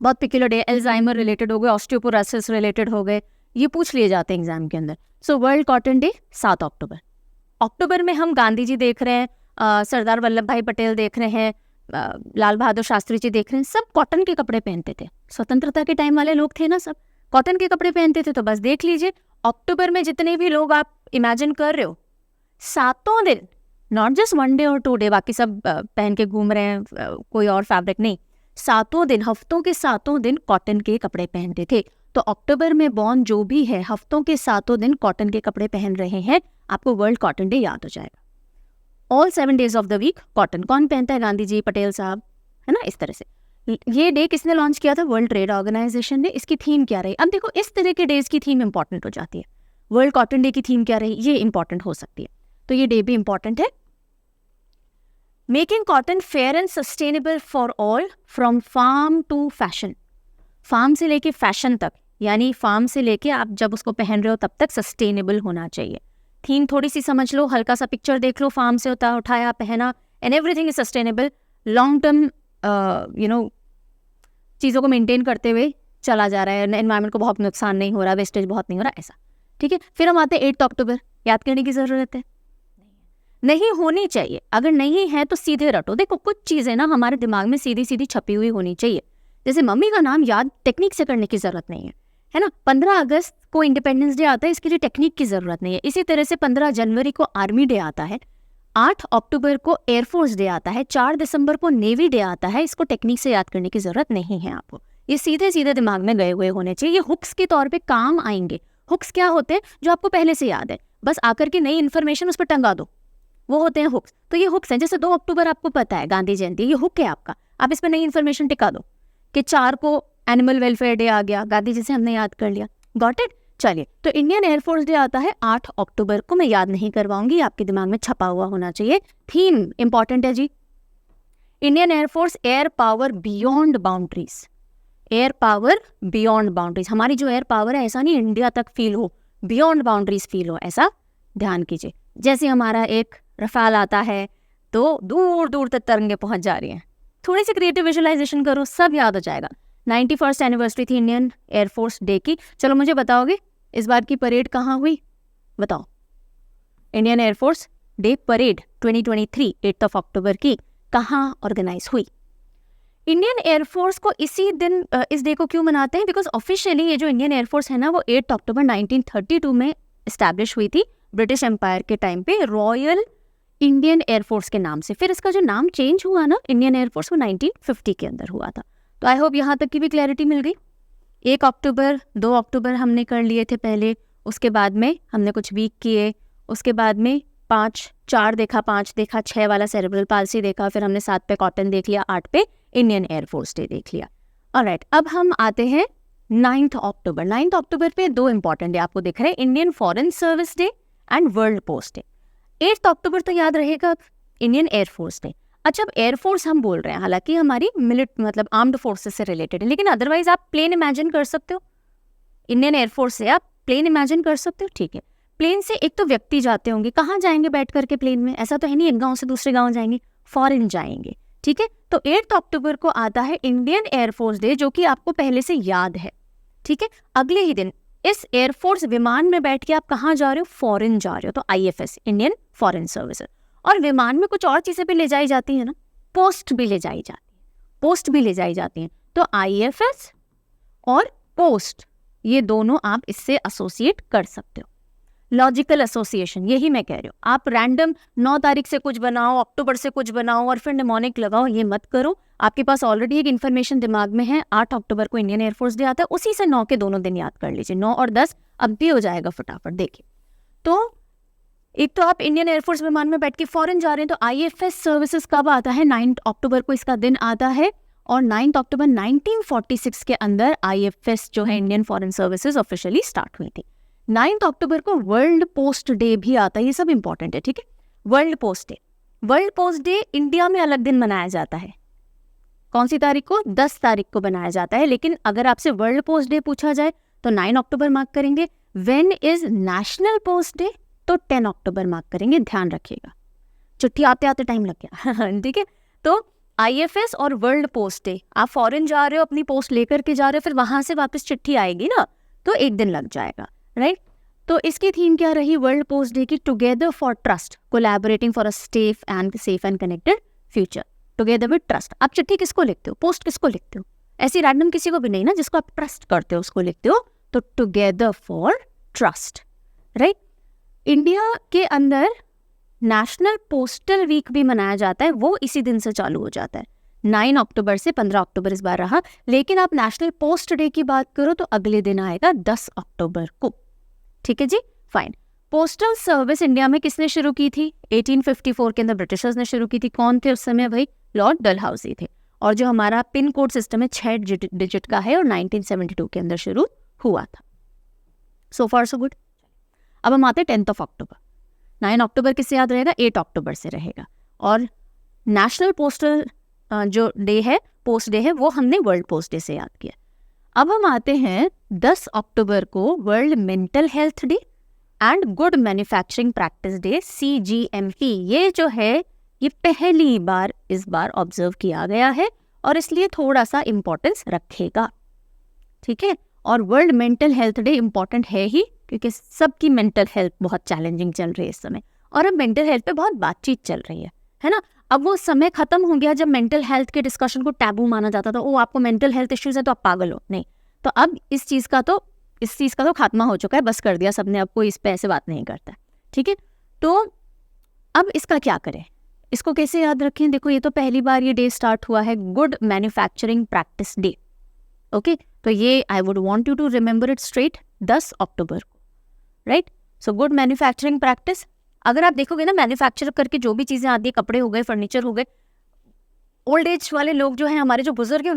बहुत पिक्युलर डे, एल्जाइमर रिलेटेड हो गए, ऑस्टियोपोरोसिस रिलेटेड हो गए, ये पूछ लिए जाते हैं एग्जाम के अंदर। सो वर्ल्ड कॉटन डे 7 अक्टूबर। अक्टूबर में हम गांधी जी देख रहे हैं, सरदार वल्लभ भाई पटेल देख रहे हैं, लाल बहादुर शास्त्री जी देख रहे हैं, सब कॉटन के कपड़े पहनते थे। स्वतंत्रता के टाइम वाले लोग थे ना, सब कॉटन के कपड़े पहनते थे। तो बस देख लीजिए, अक्टूबर में जितने भी लोग आप इमेजिन कर रहे हो, 7 दिन, नॉट जस्ट 1 डे और 2 डे, बाकी सब पहन के घूम रहे हैं कोई और फैब्रिक नहीं, सातों दिन, हफ्तों के सातों दिन कॉटन के कपड़े पहनते थे। तो अक्टूबर में बॉर्न जो भी है हफ्तों के सातों दिन कॉटन के कपड़े पहन रहे हैं, आपको वर्ल्ड कॉटन डे याद हो जाएगा। All 7 days of the week cotton कौन पहनता है? गांधी जी, पटेल साहब, है ना। इस तरह से ये डे किसने लॉन्च किया था? वर्ल्ड ट्रेड ऑर्गेनाइजेशन ने। इसकी थीम क्या रही? अब देखो इस तरह के डेज की थीम इंपॉर्टेंट हो जाती है। वर्ल्ड कॉटन डे की थीम क्या रही? ये इंपॉर्टेंट हो सकती है, तो ये डे भी इंपॉर्टेंट है। Making cotton fair and sustainable for all, from farm to fashion. Farm से लेके फैशन तक, यानी फार्म से लेके आप जब उसको पहन रहे हो तब तक सस्टेनेबल होना चाहिए। थीम थोड़ी सी समझ लो, हल्का सा पिक्चर देख लो, फार्म से उठाया पहना, and everything is sustainable. Long term चीज़ों को मेंटेन करते हुए चला जा रहा है, एनवायरनमेंट को बहुत नुकसान नहीं हो रहा, वेस्टेज बहुत नहीं हो रहा, ऐसा। ठीक है, फिर हम आते हैं 8 अक्टूबर। याद करने की ज़रूरत है? नहीं होनी चाहिए। अगर नहीं है तो सीधे रटो। देखो कुछ चीज़ें ना हमारे दिमाग में सीधी सीधी छपी हुई होनी चाहिए। जैसे मम्मी का नाम याद टेक्निक से करने की ज़रूरत नहीं है ना। 15 अगस्त को इंडिपेंडेंस डे आता है, इसके लिए टेक्निक की ज़रूरत नहीं है। इसी तरह से 15 जनवरी को आर्मी डे आता है, 8 अक्टूबर को एयरफोर्स डे आता है, 4 दिसंबर को नेवी डे आता है। इसको टेक्निक से याद करने की ज़रूरत नहीं है आपको, ये सीधे सीधे दिमाग में गए हुए होने चाहिए। ये हुक्स के तौर पे काम आएंगे। हुक्स क्या होते हैं? जो आपको पहले से याद है, बस आकर के नई इन्फॉर्मेशन उस पर टंगा दो, वो होते हैं हुक्स। तो ये हुक्स हैं। जैसे 2 अक्टूबर आपको पता है गांधी जयंती, ये हुक है आपका, आप इस पर नई इन्फॉर्मेशन टिका दो कि 4 को एनिमल वेलफेयर डे आ गया, गांधी जी से हमने याद कर लिया। Got it? चलिए, तो इंडियन एयरफोर्स डे आता है 8 अक्टूबर को। मैं याद नहीं करवाऊंगी, आपके दिमाग में छपा हुआ होना चाहिए। थीम इंपॉर्टेंट है जी, Indian air force air power beyond boundaries. Air power beyond boundaries. हमारी जो एयर पावर है, ऐसा नहीं इंडिया तक फील हो, बियॉन्ड बाउंड्रीज फील हो, ऐसा ध्यान कीजिए। जैसे हमारा एक रफाल आता है तो दूर दूर तक तरंगे पहुंच जा रही हैं। थोड़ी सी क्रिएटिव विजुअलाइजेशन करो, सब याद हो जाएगा। 91st एनिवर्सरी थी इंडियन एयरफोर्स डे की। चलो मुझे बताओगे इस बार की परेड कहाँ हुई? बताओ। इंडियन एयरफोर्स डे परेड 2023 8 अक्टूबर की कहाँ ऑर्गेनाइज हुई? इंडियन एयरफोर्स को इसी दिन इस डे को क्यों मनाते हैं? बिकॉज ऑफिशियली ये जो इंडियन एयरफोर्स है ना, वो 8 अक्टूबर 1932 में इस्टेब्लिश हुई थी ब्रिटिश एम्पायर के टाइम पे, रॉयल इंडियन एयरफोर्स के नाम से। फिर इसका जो नाम चेंज हुआ ना इंडियन एयरफोर्स, वो 1950 के अंदर हुआ था। तो आई होप यहाँ तक की भी क्लैरिटी मिल गई। 1 अक्टूबर 2 अक्टूबर हमने कर लिए थे पहले, उसके बाद में हमने कुछ वीक किए, उसके बाद में 4 देखा, 5 देखा, 6 वाला सेरेब्रल पाल्सी देखा, फिर हमने 7 पे कॉटन देख लिया, 8 पे इंडियन एयरफोर्स डे देख लिया। ऑलराइट, अब हम आते हैं 9 अक्टूबर। 9 अक्टूबर पे 2 इंपॉर्टेंट डे आपको दिख रहे हैं, Indian foreign service day and world post day. 8 अक्टूबर तो याद रहेगा इंडियन एयरफोर्स डे। अच्छा, अब एयरफोर्स हम बोल रहे हैं, हालांकि हमारी मतलब आर्म्ड फोर्सेस से रिलेटेड है, लेकिन अदरवाइज आप प्लेन इमेजिन कर सकते हो। इंडियन एयरफोर्स से आप प्लेन इमेजिन कर सकते हो, ठीक है। प्लेन से एक तो व्यक्ति जाते होंगे, कहाँ जाएंगे बैठ करके प्लेन में? ऐसा तो है नहीं एक गांव से दूसरे गांव जाएंगे, फॉरेन जाएंगे, ठीक है। तो 8 अक्टूबर को आता है इंडियन एयरफोर्स डे, जो कि आपको पहले से याद है, ठीक है। अगले ही दिन इस एयरफोर्स विमान में बैठ के आप कहाँ जा रहे हो? फॉरेन जा रहे हो, तो IFS इंडियन फॉरेन सर्विसेज। और विमान में कुछ और चीजें भी ले जाई जाती है ना, पोस्ट भी ले जाई जाती है, पोस्ट भी ले जाई जाती हैं। तो IFS और पोस्ट, ये दोनों आप इससे एसोसिएट कर सकते हो। लॉजिकल एसोसिएशन, यही मैं कह रही हूँ। आप रैंडम 9 तारीख से कुछ बनाओ, अक्टूबर से कुछ बनाओ और फिर निमोनिक लगाओ, ये मत करो। आपके पास ऑलरेडी एक इन्फॉर्मेशन दिमाग में है, 8 अक्टूबर को इंडियन एयरफोर्स डे आता है, उसी से 9 के दोनों दिन याद कर लीजिए। 9 और 10 अब भी हो जाएगा फटाफट। देखिए, तो एक तो आप इंडियन एयरफोर्स विमान में बैठ के फॉरेन जा रहे हैं, तो IFS सर्विसेज कब आता है? 9 अक्टूबर को इसका दिन आता है। और 9 अक्टूबर 1946 के अंदर IFS जो है Indian foreign services officially start हुई थी। 9 अक्टूबर को वर्ल्ड पोस्ट डे भी आता है, ये सब इंपॉर्टेंट है, ठीक है। World post day, world post day India में अलग दिन मनाया जाता है। कौन सी तारीख को? 10 तारीख को बनाया जाता है। लेकिन अगर आपसे वर्ल्ड पोस्ट डे पूछा जाए तो 9 अक्टूबर मार्क करेंगे। When is national post day? तो 10 अक्टूबर मार्क करेंगे, ध्यान रखिएगा, चिट्ठी आते आते टाइम लग गया ठीक है। तो IFS और वर्ल्ड पोस्ट डे, आप फॉरेन जा रहे हो, अपनी पोस्ट लेकर के जा रहे हो, फिर वहां से वापस चिट्ठी आएगी ना, तो एक दिन लग जाएगा, राइट। तो इसकी थीम क्या रही वर्ल्ड पोस्ट डे की? Together for trust, collaborating for a safe and connected future. Together with trust. आप चिट्ठी किसको लिखते हो? पोस्ट किसको लिखते हो? ऐसी रैंडम किसी को भी नहीं ना, जिसको आप ट्रस्ट करते हो उसको लिखते हो। तो together for trust, right. India के अंदर नेशनल पोस्टल वीक भी मनाया जाता है, वो इसी दिन से चालू हो जाता है। 9 अक्टूबर से 15 अक्टूबर इस बार रहा। लेकिन आप नेशनल पोस्ट डे की बात करो तो अगले दिन आएगा 10 अक्टूबर को। ठीक है जी, फाइन। पोस्टल सर्विस इंडिया में किसने शुरू की थी? 1854 के अंदर ब्रिटिशर्स ने शुरू की थी। कौन थे उस समय भाई? लॉर्ड डलहौजी थे। और जो हमारा पिन कोड सिस्टम है 6 डिजिट का है और 1972 के अंदर शुरू हुआ था। सो फार सो गुड। अब हम आते हैं 10 अक्टूबर। 9 अक्टूबर किससे याद रहेगा? 8 अक्टूबर से रहेगा। और नेशनल पोस्टल जो डे है, पोस्ट डे है, वो हमने वर्ल्ड पोस्ट डे से याद किया। अब हम आते हैं 10 अक्टूबर को world mental health day and good manufacturing practice day, CGMP। ये जो है ये पहली बार इस बार ऑब्जर्व किया गया है और इसलिए थोड़ा सा इम्पोर्टेंस रखेगा। ठीक है, और world mental health day important है ही क्योंकि सबकी मेंटल हेल्थ बहुत चैलेंजिंग चल रही है इस समय। और अब मेंटल हेल्थ पे बहुत बातचीत चल रही है ना। अब वो समय खत्म हो गया जब मेंटल हेल्थ के डिस्कशन को टैबू माना जाता था। ओ, आपको मेंटल हेल्थ इश्यूज है तो आप पागल हो। नहीं, तो अब इस चीज़ का तो खात्मा हो चुका है, बस कर दिया सबने, अब कोई इस पे ऐसे बात नहीं करता। ठीक है, तो अब इसका क्या करें, इसको कैसे याद रखें? देखो, ये तो पहली बार ये डे स्टार्ट हुआ है, good manufacturing practice day. Okay, तो ये I would want you to remember it straight, 10 अक्टूबर को, right. So good manufacturing practice, अगर आप देखोगे ना, मैन्युफैक्चर करके जो भी चीज़ें आती है, कपड़े हो गए, फर्नीचर हो गए, ओल्ड एज वाले लोग जो हैं, हमारे जो बुजुर्ग हैं,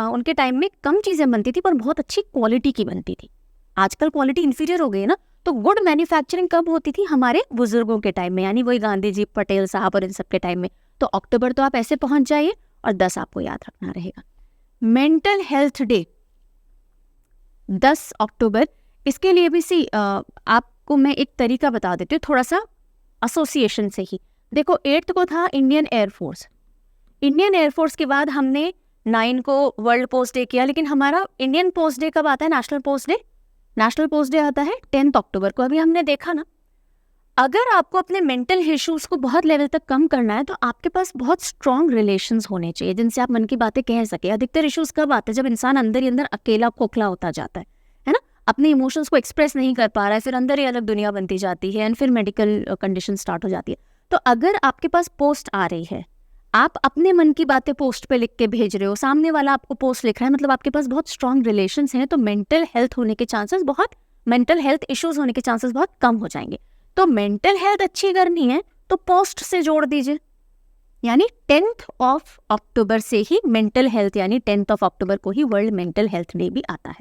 उनके टाइम में कम चीज़ें बनती थी पर बहुत अच्छी क्वालिटी की बनती थी। आजकल क्वालिटी इन्फीरियर हो गई है ना। तो गुड मैन्युफैक्चरिंग कब होती थी? हमारे बुजुर्गों के टाइम में, यानी वही गांधी जी, पटेल साहब और इन सब के टाइम में। तो अक्टूबर तो आप ऐसे पहुंच जाइए और 10 आपको याद रखना रहेगा। मेंटल हेल्थ डे 10 अक्टूबर, इसके लिए भी आपको मैं एक तरीका बता देती हूँ, थोड़ा सा एसोसिएशन से ही। देखो, 8 को था इंडियन एयरफोर्स। इंडियन एयरफोर्स के बाद हमने 9 को वर्ल्ड पोस्ट डे किया, लेकिन हमारा इंडियन पोस्ट डे कब आता है? National post day. National post day आता है 10 अक्टूबर को। अभी हमने देखा ना, अगर आपको अपने मेंटल इश्यूज को बहुत लेवल तक कम करना है तो आपके पास बहुत स्ट्रॉन्ग रिलेशंस होने चाहिए जिनसे आप मन की बातें कह सके। अधिकतर इश्यूज कब आते हैं? जब इंसान अंदर ही अंदर अकेला खोखला होता जाता है ना, अपने इमोशंस को एक्सप्रेस नहीं कर पा रहा है, फिर अंदर ही अलग दुनिया बनती जाती है एंड फिर मेडिकल कंडीशन स्टार्ट हो जाती है। तो अगर आपके पास पोस्ट आ रही है, आप अपने मन की बातें पोस्ट पे लिख के भेज रहे हो, सामने वाला आपको पोस्ट लिख रहा है, मतलब आपके पास बहुत स्ट्रॉन्ग रिलेशंस हैं, तो मेंटल हेल्थ इश्यूज होने के चांसेस बहुत कम हो जाएंगे। तो मेंटल हेल्थ अच्छी करनी है तो पोस्ट से जोड़ दीजिए, यानी 10 अक्टूबर से ही मेंटल हेल्थ, यानी 10 अक्टूबर को ही वर्ल्ड मेंटल हेल्थ डे भी आता है।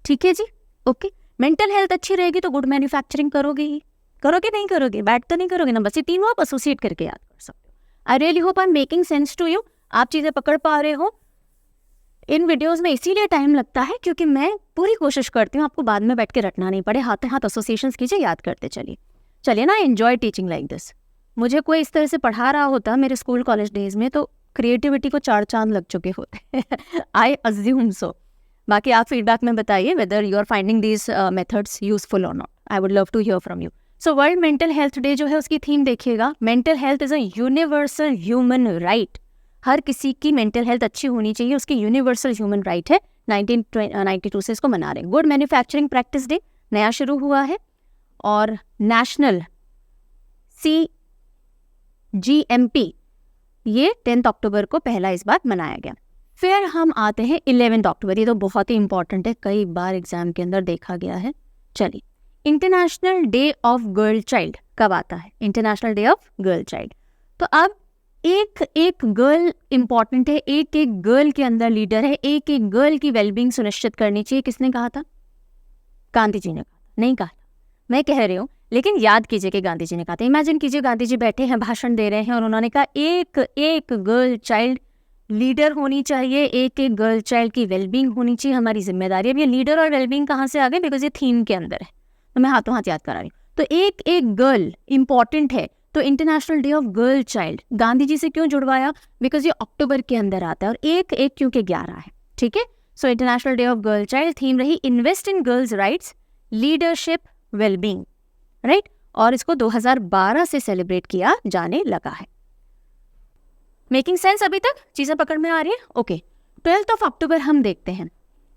ठीक है जी, ओके। मेंटल हेल्थ अच्छी रहेगी तो गुड मैन्युफैक्चरिंग करोगे ही, करोगे नहीं करोगे? बैड तो नहीं करोगे ना, बस ये तीनों आप एसोसिएट करके याद कर सकते हो। I really hope I am making sense to you. आप चीज़ें पकड़ पा रहे हो। इन वीडियोस में इसीलिए टाइम लगता है क्योंकि मैं पूरी कोशिश करती हूँ आपको बाद में बैठ के रटना नहीं पड़े, हाथ हाथ एसोसिएशंस कीजिए, याद करते चलिए ना। Enjoy teaching like this. मुझे कोई इस तरह से पढ़ा रहा होता मेरे स्कूल कॉलेज डेज में तो क्रिएटिविटी को 4 चांद लग चुके होते। I assume so. बाकी आप फीडबैक में बताइए whether you are finding these methods useful और not. I would love to hear from you. So world mental health day जो है उसकी थीम देखिएगा, mental health is a universal human right. हर किसी की मेंटल हेल्थ अच्छी होनी चाहिए, उसकी यूनिवर्सल ह्यूमन राइट है। 1992 से इसको मना रहे हैं। गुड मैन्युफैक्चरिंग प्रैक्टिस डे नया शुरू हुआ है और नेशनल CGMP ये 10 अक्टूबर को पहला इस बार मनाया गया। फिर हम आते हैं 11 अक्टूबर, ये तो बहुत ही इंपॉर्टेंट है, कई बार एग्जाम के अंदर देखा गया है। चलिए, international day of girl child कब आता है? International day of girl child. तो अब एक एक गर्ल इंपॉर्टेंट है, एक एक गर्ल के अंदर लीडर है, एक एक गर्ल की वेलबींग सुनिश्चित करनी चाहिए। किसने कहा था? गांधी जी ने कहा था। नहीं कहा था, मैं कह रही हूँ, लेकिन याद कीजिए कि गांधी जी ने कहा था। इमेजिन कीजिए गांधी जी बैठे हैं, भाषण दे रहे हैं और उन्होंने कहा एक एक गर्ल चाइल्ड लीडर होनी चाहिए, एक एक गर्ल चाइल्ड की वेलबींग होनी चाहिए, हमारी जिम्मेदारी। अब ये लीडर और वेलबींग कहाँ से आ गए? बिकॉज ये थीम के अंदर है, तो मैं हाथों हाथ याद करा रही हूँ। तो एक एक गर्ल इंपॉर्टेंट है, तो international day of girl child Gandhi ji से क्यों जुड़वाया? बिकॉज ये अक्टूबर के अंदर आता है और एक एक क्योंकि 11 है। ठीक है, so international day of girl child theme रही invest in girls rights, leadership, wellbeing, right. और इसको 2012 से सेलिब्रेट किया जाने लगा है। Making sense? अभी तक चीजें पकड़ में आ रही है? ओके। 12 अक्टूबर हम देखते हैं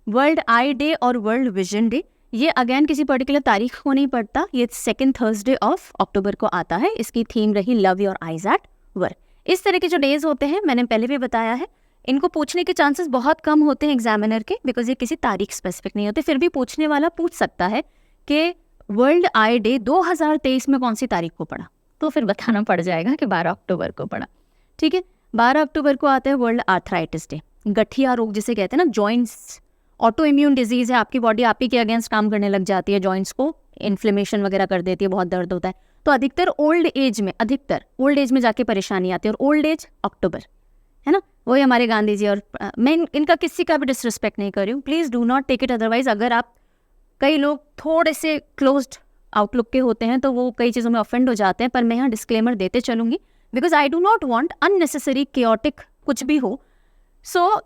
वर्ल्ड आई डे और वर्ल्ड विजन डे। ये अगेन किसी पर्टिकुलर तारीख को नहीं पड़ता, ये सेकेंड थर्सडे ऑफ अक्टूबर को आता है। इसकी थीम रही love your eyes at work. इस तरह के जो डेज होते हैं, मैंने पहले भी बताया है, इनको पूछने के चांसेस बहुत कम होते हैं एग्जामिनर के, बिकॉज ये किसी तारीख स्पेसिफिक नहीं होते। फिर भी पूछने वाला पूछ सकता है कि वर्ल्ड आई डे 2023 में कौन सी तारीख को पड़ा, तो फिर बताना पड़ जाएगा कि 12 अक्टूबर को पड़ा। ठीक है, 12 अक्टूबर को आता है वर्ल्ड आर्थराइटिस डे, गठिया रोग जिसे कहते हैं ना, जॉइंट्स ऑटो इम्यून डिजीज़ है, आपकी बॉडी आप ही के अगेंस्ट काम करने लग जाती है, जॉइंट्स को इन्फ्लेमेशन वगैरह कर देती है, बहुत दर्द होता है। तो अधिकतर ओल्ड एज में जाके परेशानी आती है, और ओल्ड एज अक्टूबर है ना, वही हमारे गांधी जी। और मैं इनका किसी का भी डिसरिस्पेक्ट नहीं कर रही हूँ, please do not take it otherwise. अगर आप, कई लोग थोड़े से क्लोज्ड आउटलुक के होते हैं तो वो कई चीज़ों में ऑफेंड हो जाते हैं, पर मैं यहाँ डिस्क्लेमर देते चलूँगी, because I do not want unnecessary chaotic कुछ भी हो।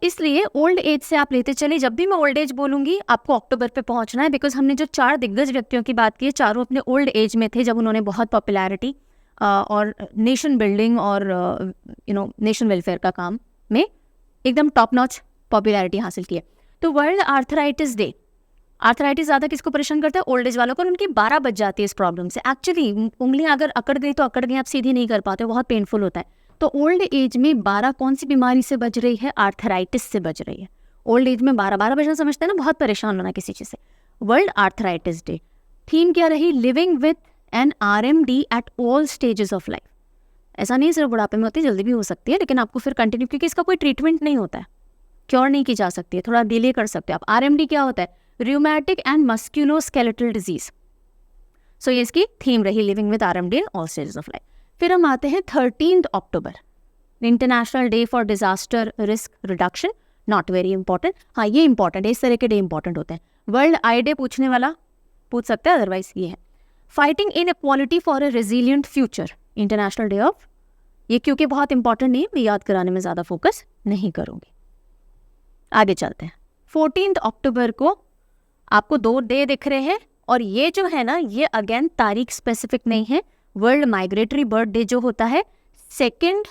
इसलिए ओल्ड एज से आप लेते चलिए। जब भी मैं ओल्ड एज बोलूँगी आपको अक्टूबर पे पहुँचना है, बिकॉज हमने जो 4 दिग्गज व्यक्तियों की बात की है, चारों अपने ओल्ड एज में थे जब उन्होंने बहुत पॉपुलैरिटी और नेशन बिल्डिंग और नेशन वेलफेयर का काम में एकदम टॉप नॉच पॉपुलैरिटी हासिल की है। तो वर्ल्ड आर्थराइटिस डे, आर्थराइटिस ज़्यादा किसको परेशान करता है? ओल्ड एज वालों को, और उनकी 12 बज जाती है इस प्रॉब्लम से। एक्चुअली उंगलियां अगर अकड़ गई तो अकड़ गई, आप सीधी नहीं कर पाते, बहुत पेनफुल होता है। तो ओल्ड एज में 12 कौन सी बीमारी से बच रही है? आर्थराइटिस से बच रही है। ओल्ड एज में 12 बजना समझते हैं ना, बहुत परेशान होना किसी चीज़ से। वर्ल्ड आर्थराइटिस डे, थीम क्या रही? Living with an RMD at all stages of life. ऐसा नहीं सिर्फ बुढ़ापे में होती है, जल्दी भी हो सकती है, लेकिन आपको फिर कंटिन्यू, क्योंकि इसका कोई ट्रीटमेंट नहीं होता है, क्योर नहीं की जा सकती है, थोड़ा डिले कर सकते हैं आप। RMD क्या होता है? Rheumatic and musculoskeletal disease. So ये इसकी थीम रही, living with RMD in all stages of life. फिर हम आते हैं 13 अक्टूबर, international day for disaster risk reduction. Not very important, हाँ ये इंपॉर्टेंट है, इस तरह के डे इंपॉर्टेंट होते हैं। वर्ल्ड आई डे पूछने वाला पूछ सकता है, अदरवाइज ये है fighting in equality for a resilient future, international day of, ये क्योंकि बहुत इंपॉर्टेंट नहीं है, मैं याद कराने में ज़्यादा फोकस नहीं करूँगी। आगे चलते हैं। 14 अक्टूबर को आपको 2 डे दिख रहे हैं, और ये जो है ना, ये अगेन तारीख स्पेसिफिक नहीं है। वर्ल्ड माइग्रेटरी बर्ड डे जो होता है 2nd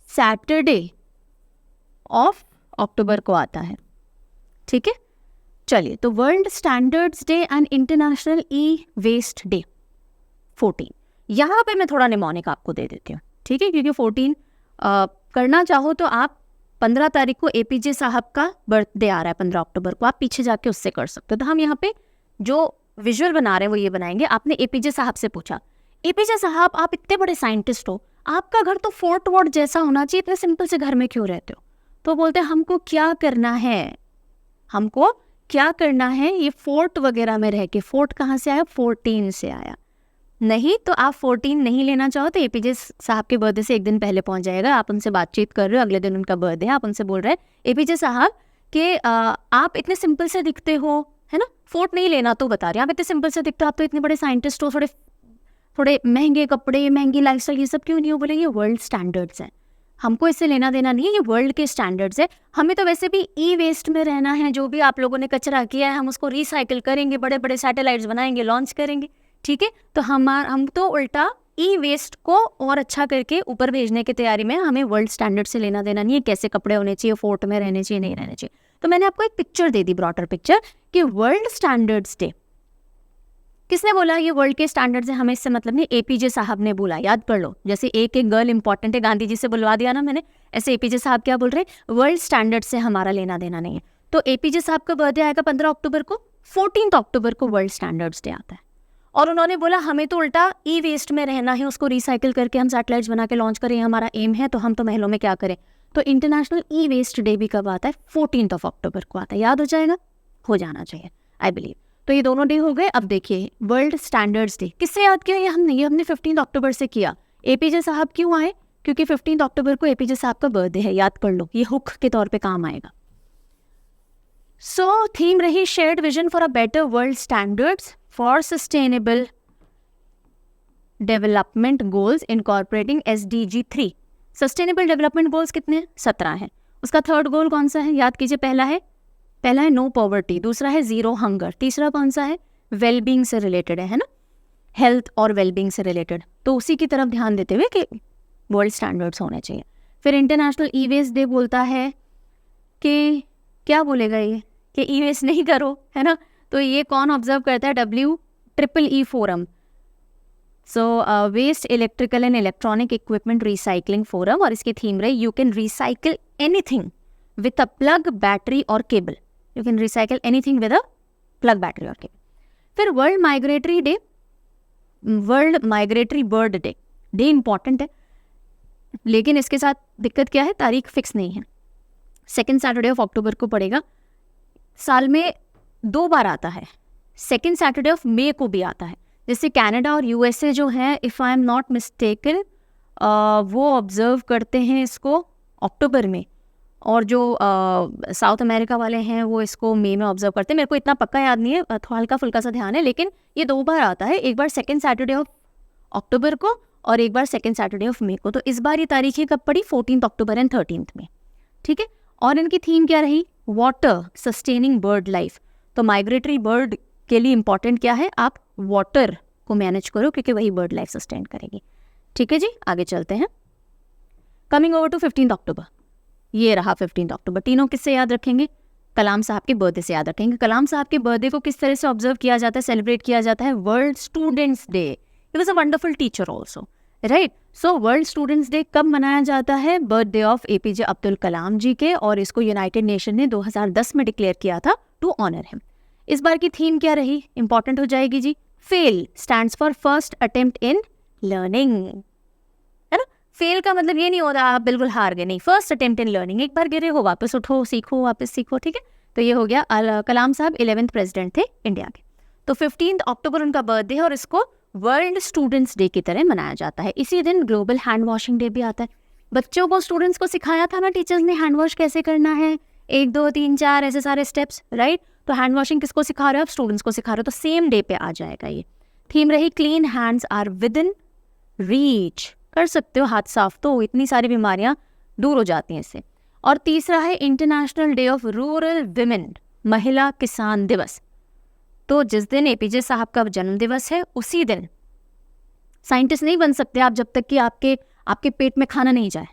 सैटरडे ऑफ अक्टूबर को आता है। ठीक है, चलिए, तो world standards day and international waste day 14, यहाँ पे मैं थोड़ा निमोनिक आपको दे देती हूँ। ठीक है, क्योंकि 14 करना चाहो तो आप 15 तारीख को APJ साहब का बर्थडे आ रहा है, 15 अक्टूबर को, आप पीछे जाके उससे कर सकते हो। तो हम यहाँ पे जो विजुअल बना रहे हैं वो ये बनाएंगे। आपने APJ साहब से पूछा, APJ साहब आप इतने बड़े साइंटिस्ट हो, आपका घर तो फोर्ट वोर्ट जैसा होना चाहिए, इतने सिंपल से घर में क्यों रहते हो? तो बोलते हैं हमको क्या करना है, हमको क्या करना है, ये फोर्ट वगैरह में रह के। फोर्ट कहाँ से आया? 14 से आया। नहीं तो आप 14 नहीं लेना चाहो तो APJ साहब के बर्थडे से एक दिन पहले पहुंच जाएगा। आप उनसे बातचीत कर रहे हो, अगले दिन उनका बर्थडे है, आप उनसे बोल रहे हैं APJ साहब कि आप इतने सिंपल से दिखते हो, है ना, फोर्ट नहीं लेना तो बता रहे हैं, आप इतने सिंपल से दिखते हो, आप तो इतने बड़े साइंटिस्ट हो, थोड़े महंगे कपड़े, महंगी लाइफस्टाइल, ये सब क्यों नहीं हो? बोले ये वर्ल्ड स्टैंडर्ड्स हैं, हमको इससे लेना देना नहीं है, ये वर्ल्ड के स्टैंडर्ड्स है। हमें तो वैसे भी वेस्ट में रहना है, जो भी आप लोगों ने कचरा किया है हम उसको रिसाइकिल करेंगे, बड़े बड़े सैटेलाइट्स बनाएंगे, लॉन्च करेंगे। ठीक है, तो हम तो उल्टा वेस्ट को और अच्छा करके ऊपर भेजने की तैयारी में। हमें वर्ल्ड स्टैंडर्ड से लेना देना नहीं है, कैसे कपड़े होने चाहिए, फोर्ट में रहने चाहिए, नहीं रहने चाहिए। तो मैंने आपको एक पिक्चर दे दी, ब्रॉडर पिक्चर, कि वर्ल्ड स्टैंडर्ड्स डे किसने बोला? ये वर्ल्ड के स्टैंडर्ड्स है, हमें इससे मतलब नहीं, APJ साहब ने बोला, याद कर लो। जैसे एक गर्ल इंपॉर्टेंट है, गांधी जी से बुलवा दिया ना मैंने, ऐसे APJ साहब क्या बोल रहे हैं? वर्ल्ड स्टैंडर्ड से हमारा लेना देना नहीं है। तो APJ साहब का बर्थडे आएगा 15 अक्टूबर को, 14 अक्टूबर को वर्ल्ड स्टैंडर्ड्स डे आता है। और उन्होंने बोला हमें तो उल्टा वेस्ट में रहना है, उसको रिसाइकिल करके हम सैटेलाइट्स बना के लॉन्च करें, हमारा एम है, तो हम तो महलों में क्या करें। तो इंटरनेशनल वेस्ट डे भी कब आता है? 14 अक्टूबर को आता है। याद हो जाएगा, हो जाना चाहिए आई बिलीव। तो ये दोनों डे हो गए। अब देखिए वर्ल्ड स्टैंडर्ड्स डे किससे याद किया? ये हमने 15 अक्टूबर से किया। APJ साहब क्यों आए? क्योंकि 15 अक्टूबर को APJ साहब का बर्थडे है, याद कर लो, ये हुक के तौर पे काम आएगा। सो थीम रही shared vision for a better world standards for sustainable development goals incorporating SDG 3। Sustainable development goals कितने हैं? 17 हैं। उसका 3rd गोल कौन सा है? याद कीजिए, पहला है नो पॉवर्टी, दूसरा है जीरो हंगर, तीसरा कौन सा है? वेलबींग से रिलेटेड है ना, हेल्थ और वेलबींग से रिलेटेड। तो उसी की तरफ ध्यान देते हुए कि वर्ल्ड स्टैंडर्ड्स होने चाहिए। फिर इंटरनेशनल वेस्ट डे बोलता है कि क्या बोलेगा ये, कि वेस्ट नहीं करो, है ना। तो ये कौन ऑब्जर्व करता है? WEEE forum. So waste electrical and electronic equipment recycling forum, और इसकी थीम रही you can recycle anything with a plug, battery और cable. You can recycle anything with a plug, battery और केबल। फिर world migratory day, world migratory bird day. Day important है, लेकिन इसके साथ दिक्कत क्या है, तारीख फिक्स नहीं है। सेकेंड सैटरडे ऑफ अक्टूबर को पड़ेगा। साल में 2 बार आता है, सेकेंड सैटरडे ऑफ मे को भी आता है। जैसे कनाडा और यूएसए जो है, if I am not mistaken, वो ऑब्जर्व करते हैं इसको अक्टूबर में, और जो साउथ अमेरिका वाले हैं वो इसको मई में ऑब्जर्व करते हैं। मेरे को इतना पक्का याद नहीं है, थोड़ा हल्का फुल्का सा ध्यान है, लेकिन ये 2 बार आता है, एक बार सेकेंड सैटरडे ऑफ अक्टूबर को और एक बार सेकेंड सैटरडे ऑफ मे को। तो इस बार ये तारीखें कब पड़ी, 14 अक्टूबर एंड 13 में, ठीक है। और इनकी थीम क्या रही, वाटर सस्टेनिंग बर्ड लाइफ। तो माइग्रेटरी बर्ड के लिए इंपॉर्टेंट क्या है, आप वाटर को मैनेज करो, क्योंकि वही बर्ड लाइफ सस्टेन करेगी, ठीक है जी। आगे चलते हैं, कमिंग ओवर टू 15 अक्टूबर। ये रहा 15 अक्टूबर। तीनों किससे याद रखेंगे, कलाम साहब के बर्थडे से याद रखेंगे। कलाम साहब के बर्थडे को किस तरह से ऑब्जर्व किया जाता है, सेलिब्रेट किया जाता है, world students day. He was a wonderful teacher also, right. So world students day कब मनाया जाता है, birthday of APJ Abdul Kalam जी के, और इसको यूनाइटेड नेशन ने 2010 में डिक्लेयर किया था टू ऑनर हिम। इस बार की थीम क्या रही, इंपॉर्टेंट हो जाएगी जी। Fail stands for first attempt in learning, है ना। फेल का मतलब ये नहीं होता आप बिल्कुल हार गए, नहीं, फर्स्ट अटेम्प्ट इन लर्निंग। एक बार गिरे हो, वापस उठो, सीखो, वापस सीखो, ठीक है। तो ये हो गया, कलाम साहब 11th प्रेसिडेंट थे इंडिया के। तो 15 अक्टूबर उनका बर्थडे है, और इसको वर्ल्ड स्टूडेंट्स डे की तरह मनाया जाता है। इसी दिन ग्लोबल हैंड वॉशिंग डे भी आता है। बच्चों को, स्टूडेंट्स को सिखाया था ना टीचर्स ने हैंड वॉश कैसे करना है, 1 2 3 4 ऐसे सारे स्टेप्स, राइट। तो हैंड वॉशिंग किसको सिखा रहे हो, आप स्टूडेंट्स को सिखा रहे हो, तो सेम डे पे आ जाएगा ये। थीम रही clean hands are within reach, कर सकते हो हाथ साफ, तो इतनी सारी बीमारियां दूर हो जाती हैं इससे। और तीसरा है international day of rural women, महिला किसान दिवस। तो जिस दिन एपीजे साहब का जन्म दिवस है, उसी दिन साइंटिस्ट नहीं बन सकते आप जब तक कि आपके पेट में खाना नहीं जाए।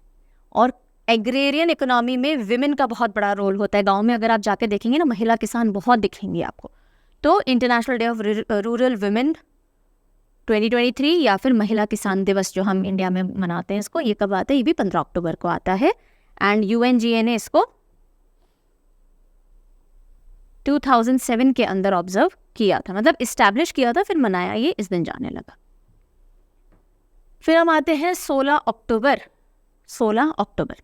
और एग्रेरियन इकोनॉमी में विमेन का बहुत बड़ा रोल होता है। गांव में अगर आप जाके देखेंगे ना, महिला किसान बहुत दिखेंगे आपको। तो international day of rural women 2023, या फिर महिला किसान दिवस जो हम इंडिया में मनाते हैं इसको, ये कब आता है, ये भी 15 अक्टूबर को आता है। एंड यूएनजीए ने इसको 2007 के अंदर ऑब्जर्व किया था, मतलब इस्टेब्लिश किया था, फिर मनाया ये इस दिन जाने लगा। फिर हम आते हैं 16 अक्टूबर। 16 अक्टूबर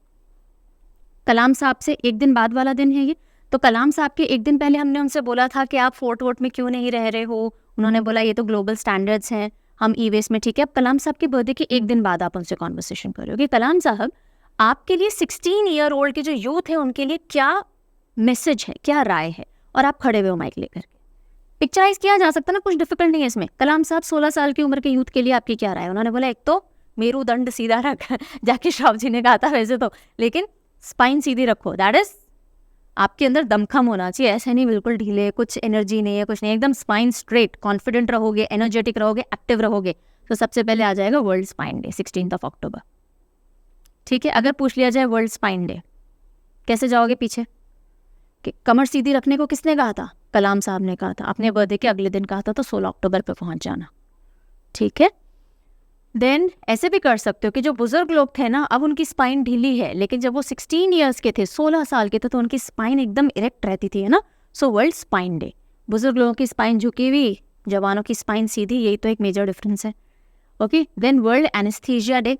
कलाम साहब से एक दिन बाद वाला दिन है ये। तो कलाम साहब के एक दिन पहले हमने उनसे बोला था कि आप फोर्ट वोट में क्यों नहीं रह रहे हो। उन्होंने बोला ये तो ग्लोबल स्टैंडर्ड्स हैं, हम ई वेस्ट में, ठीक है। अब कलाम साहब के बर्थडे के एक दिन बाद आप उनसे कॉन्वर्सेशन करोगे, कलाम साहब आपके लिए 16 ईयर ओल्ड के जो यूथ है उनके लिए क्या मैसेज है, क्या राय है, और आप खड़े हुए हो माइक लेकर के। पिक्चराइज किया जा सकता है ना, कुछ डिफिकल्ट नहीं है इसमें। कलाम साहब 16 साल की उम्र के यूथ के लिए आपकी क्या राय है। उन्होंने बोला एक तो मेरुदंड सीधा रख, जाके श्रॉफ जी ने कहा था वैसे तो, लेकिन स्पाइन सीधी रखो, दैट इज आपके अंदर दमखम होना चाहिए, ऐसे नहीं बिल्कुल ढीले, कुछ एनर्जी नहीं है, कुछ नहीं, एकदम स्पाइन स्ट्रेट, कॉन्फिडेंट रहोगे, एनर्जेटिक रहोगे, एक्टिव रहोगे। तो सबसे पहले आ जाएगा वर्ल्ड स्पाइन डे 16 अक्टूबर, ठीक है। अगर पूछ लिया जाए वर्ल्ड स्पाइन डे, कैसे जाओगे पीछे कि कमर सीधी रखने को किसने कहा था, कलाम साहब ने कहा था, अपने बर्थडे के अगले दिन कहा था, तो 16 अक्टूबर पे पहुंच जाना, ठीक है। देन ऐसे भी कर सकते हो कि जो बुजुर्ग लोग थे ना, अब उनकी स्पाइन ढीली है, लेकिन जब वो 16 ईयर्स के थे, 16 साल के थे, तो उनकी स्पाइन एकदम इरेक्ट रहती थी, है ना। सो वर्ल्ड स्पाइन डे, बुजुर्ग लोगों की स्पाइन झुकी हुई, जवानों की स्पाइन सीधी, यही तो एक मेजर डिफरेंस है, okay. Then world anaesthesia day,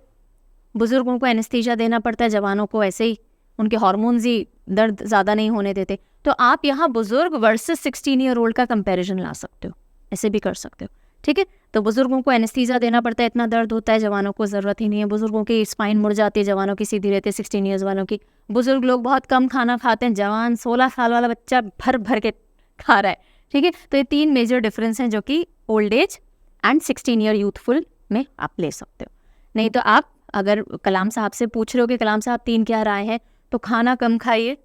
बुजुर्गों को एनेस्थीसिया देना पड़ता है, जवानों को ऐसे ही उनके हार्मोन्स ही दर्द ज़्यादा नहीं होने देते। तो आप यहाँ बुजुर्ग वर्सेस 16 ईयर ओल्ड का कंपैरिजन ला सकते हो, ऐसे भी कर सकते हो, ठीक है। तो बुजुर्गों को एनेस्थीसिया देना पड़ता है, इतना दर्द होता है, जवानों को ज़रूरत ही नहीं है। बुजुर्गों की स्पाइन मुड़ जाती है, जवानों की सीधी रहती है, 16 ईयर्स वालों की। बुजुर्ग लोग बहुत कम खाना खाते हैं, जवान 16 साल वाला बच्चा भर भर के खा रहा है, ठीक है। तो ये 3 मेजर डिफरेंस हैं जो कि old age and 16 year youthful में आप ले सकते हो। नहीं तो आप अगर कलाम साहब से पूछ रहे हो कि कलाम साहब 3 क्या राय है, तो खाना कम खाइए,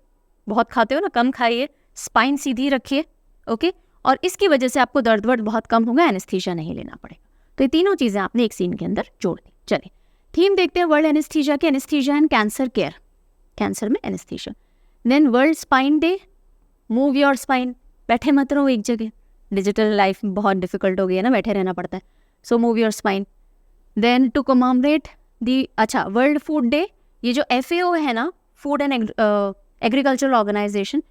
बहुत खाते हो ना, कम खाइए, स्पाइन सीधी रखिए, ओके। और इसकी वजह से आपको दर्द वर्द बहुत कम होगा, एनेस्थीसिया नहीं लेना पड़ेगा। तो ये तीनों चीज़ें आपने एक सीन के अंदर जोड़ दी। चलिए थीम देखते हैं वर्ल्ड एनेस्थीसिया के, anaesthesia and cancer care, cancer में anaesthesia. Then world spine day, move your spine, बैठे मत रहो एक जगह, डिजिटल लाइफ बहुत डिफिकल्ट हो गई है ना, बैठे रहना पड़ता है। So move your spine. Then to commemorate the world food day, ये जो FAO है ना, फूड एंड एग्रीकल्चरल ऑर्गेनाइजेशन,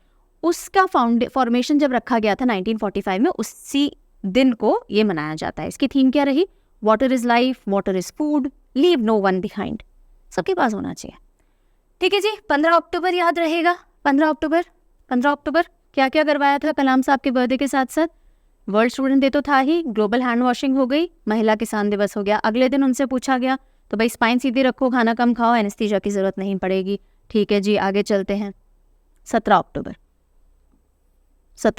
उसका फॉर्मेशन जब रखा गया था 1945 में, उसी दिन को ये मनाया जाता है. इसकी थीम क्या रही? Water is life, water is food, leave no one behind. सबके पास होना चाहिए. ठीक है जी, 15 अक्टूबर याद रहेगा. 15 अक्टूबर क्या क्या करवाया था कलाम साहब के बर्थडे के साथ साथ? वर्ल्ड स्टूडेंट डे तो था ही, ग्लोबल हैंड वॉशिंग हो गई, महिला किसान दिवस हो गया. अगले दिन उनसे पूछा गया तो भाई स्पाइन सीधी रखो, खाना कम खाओ, एनेस्थीसिया की जरूरत नहीं पड़ेगी. ठीक है जी, आगे चलते हैं. 17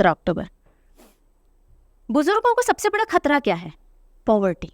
अक्टूबर, बुजुर्गों को सबसे बड़ा खतरा क्या है? पॉवर्टी.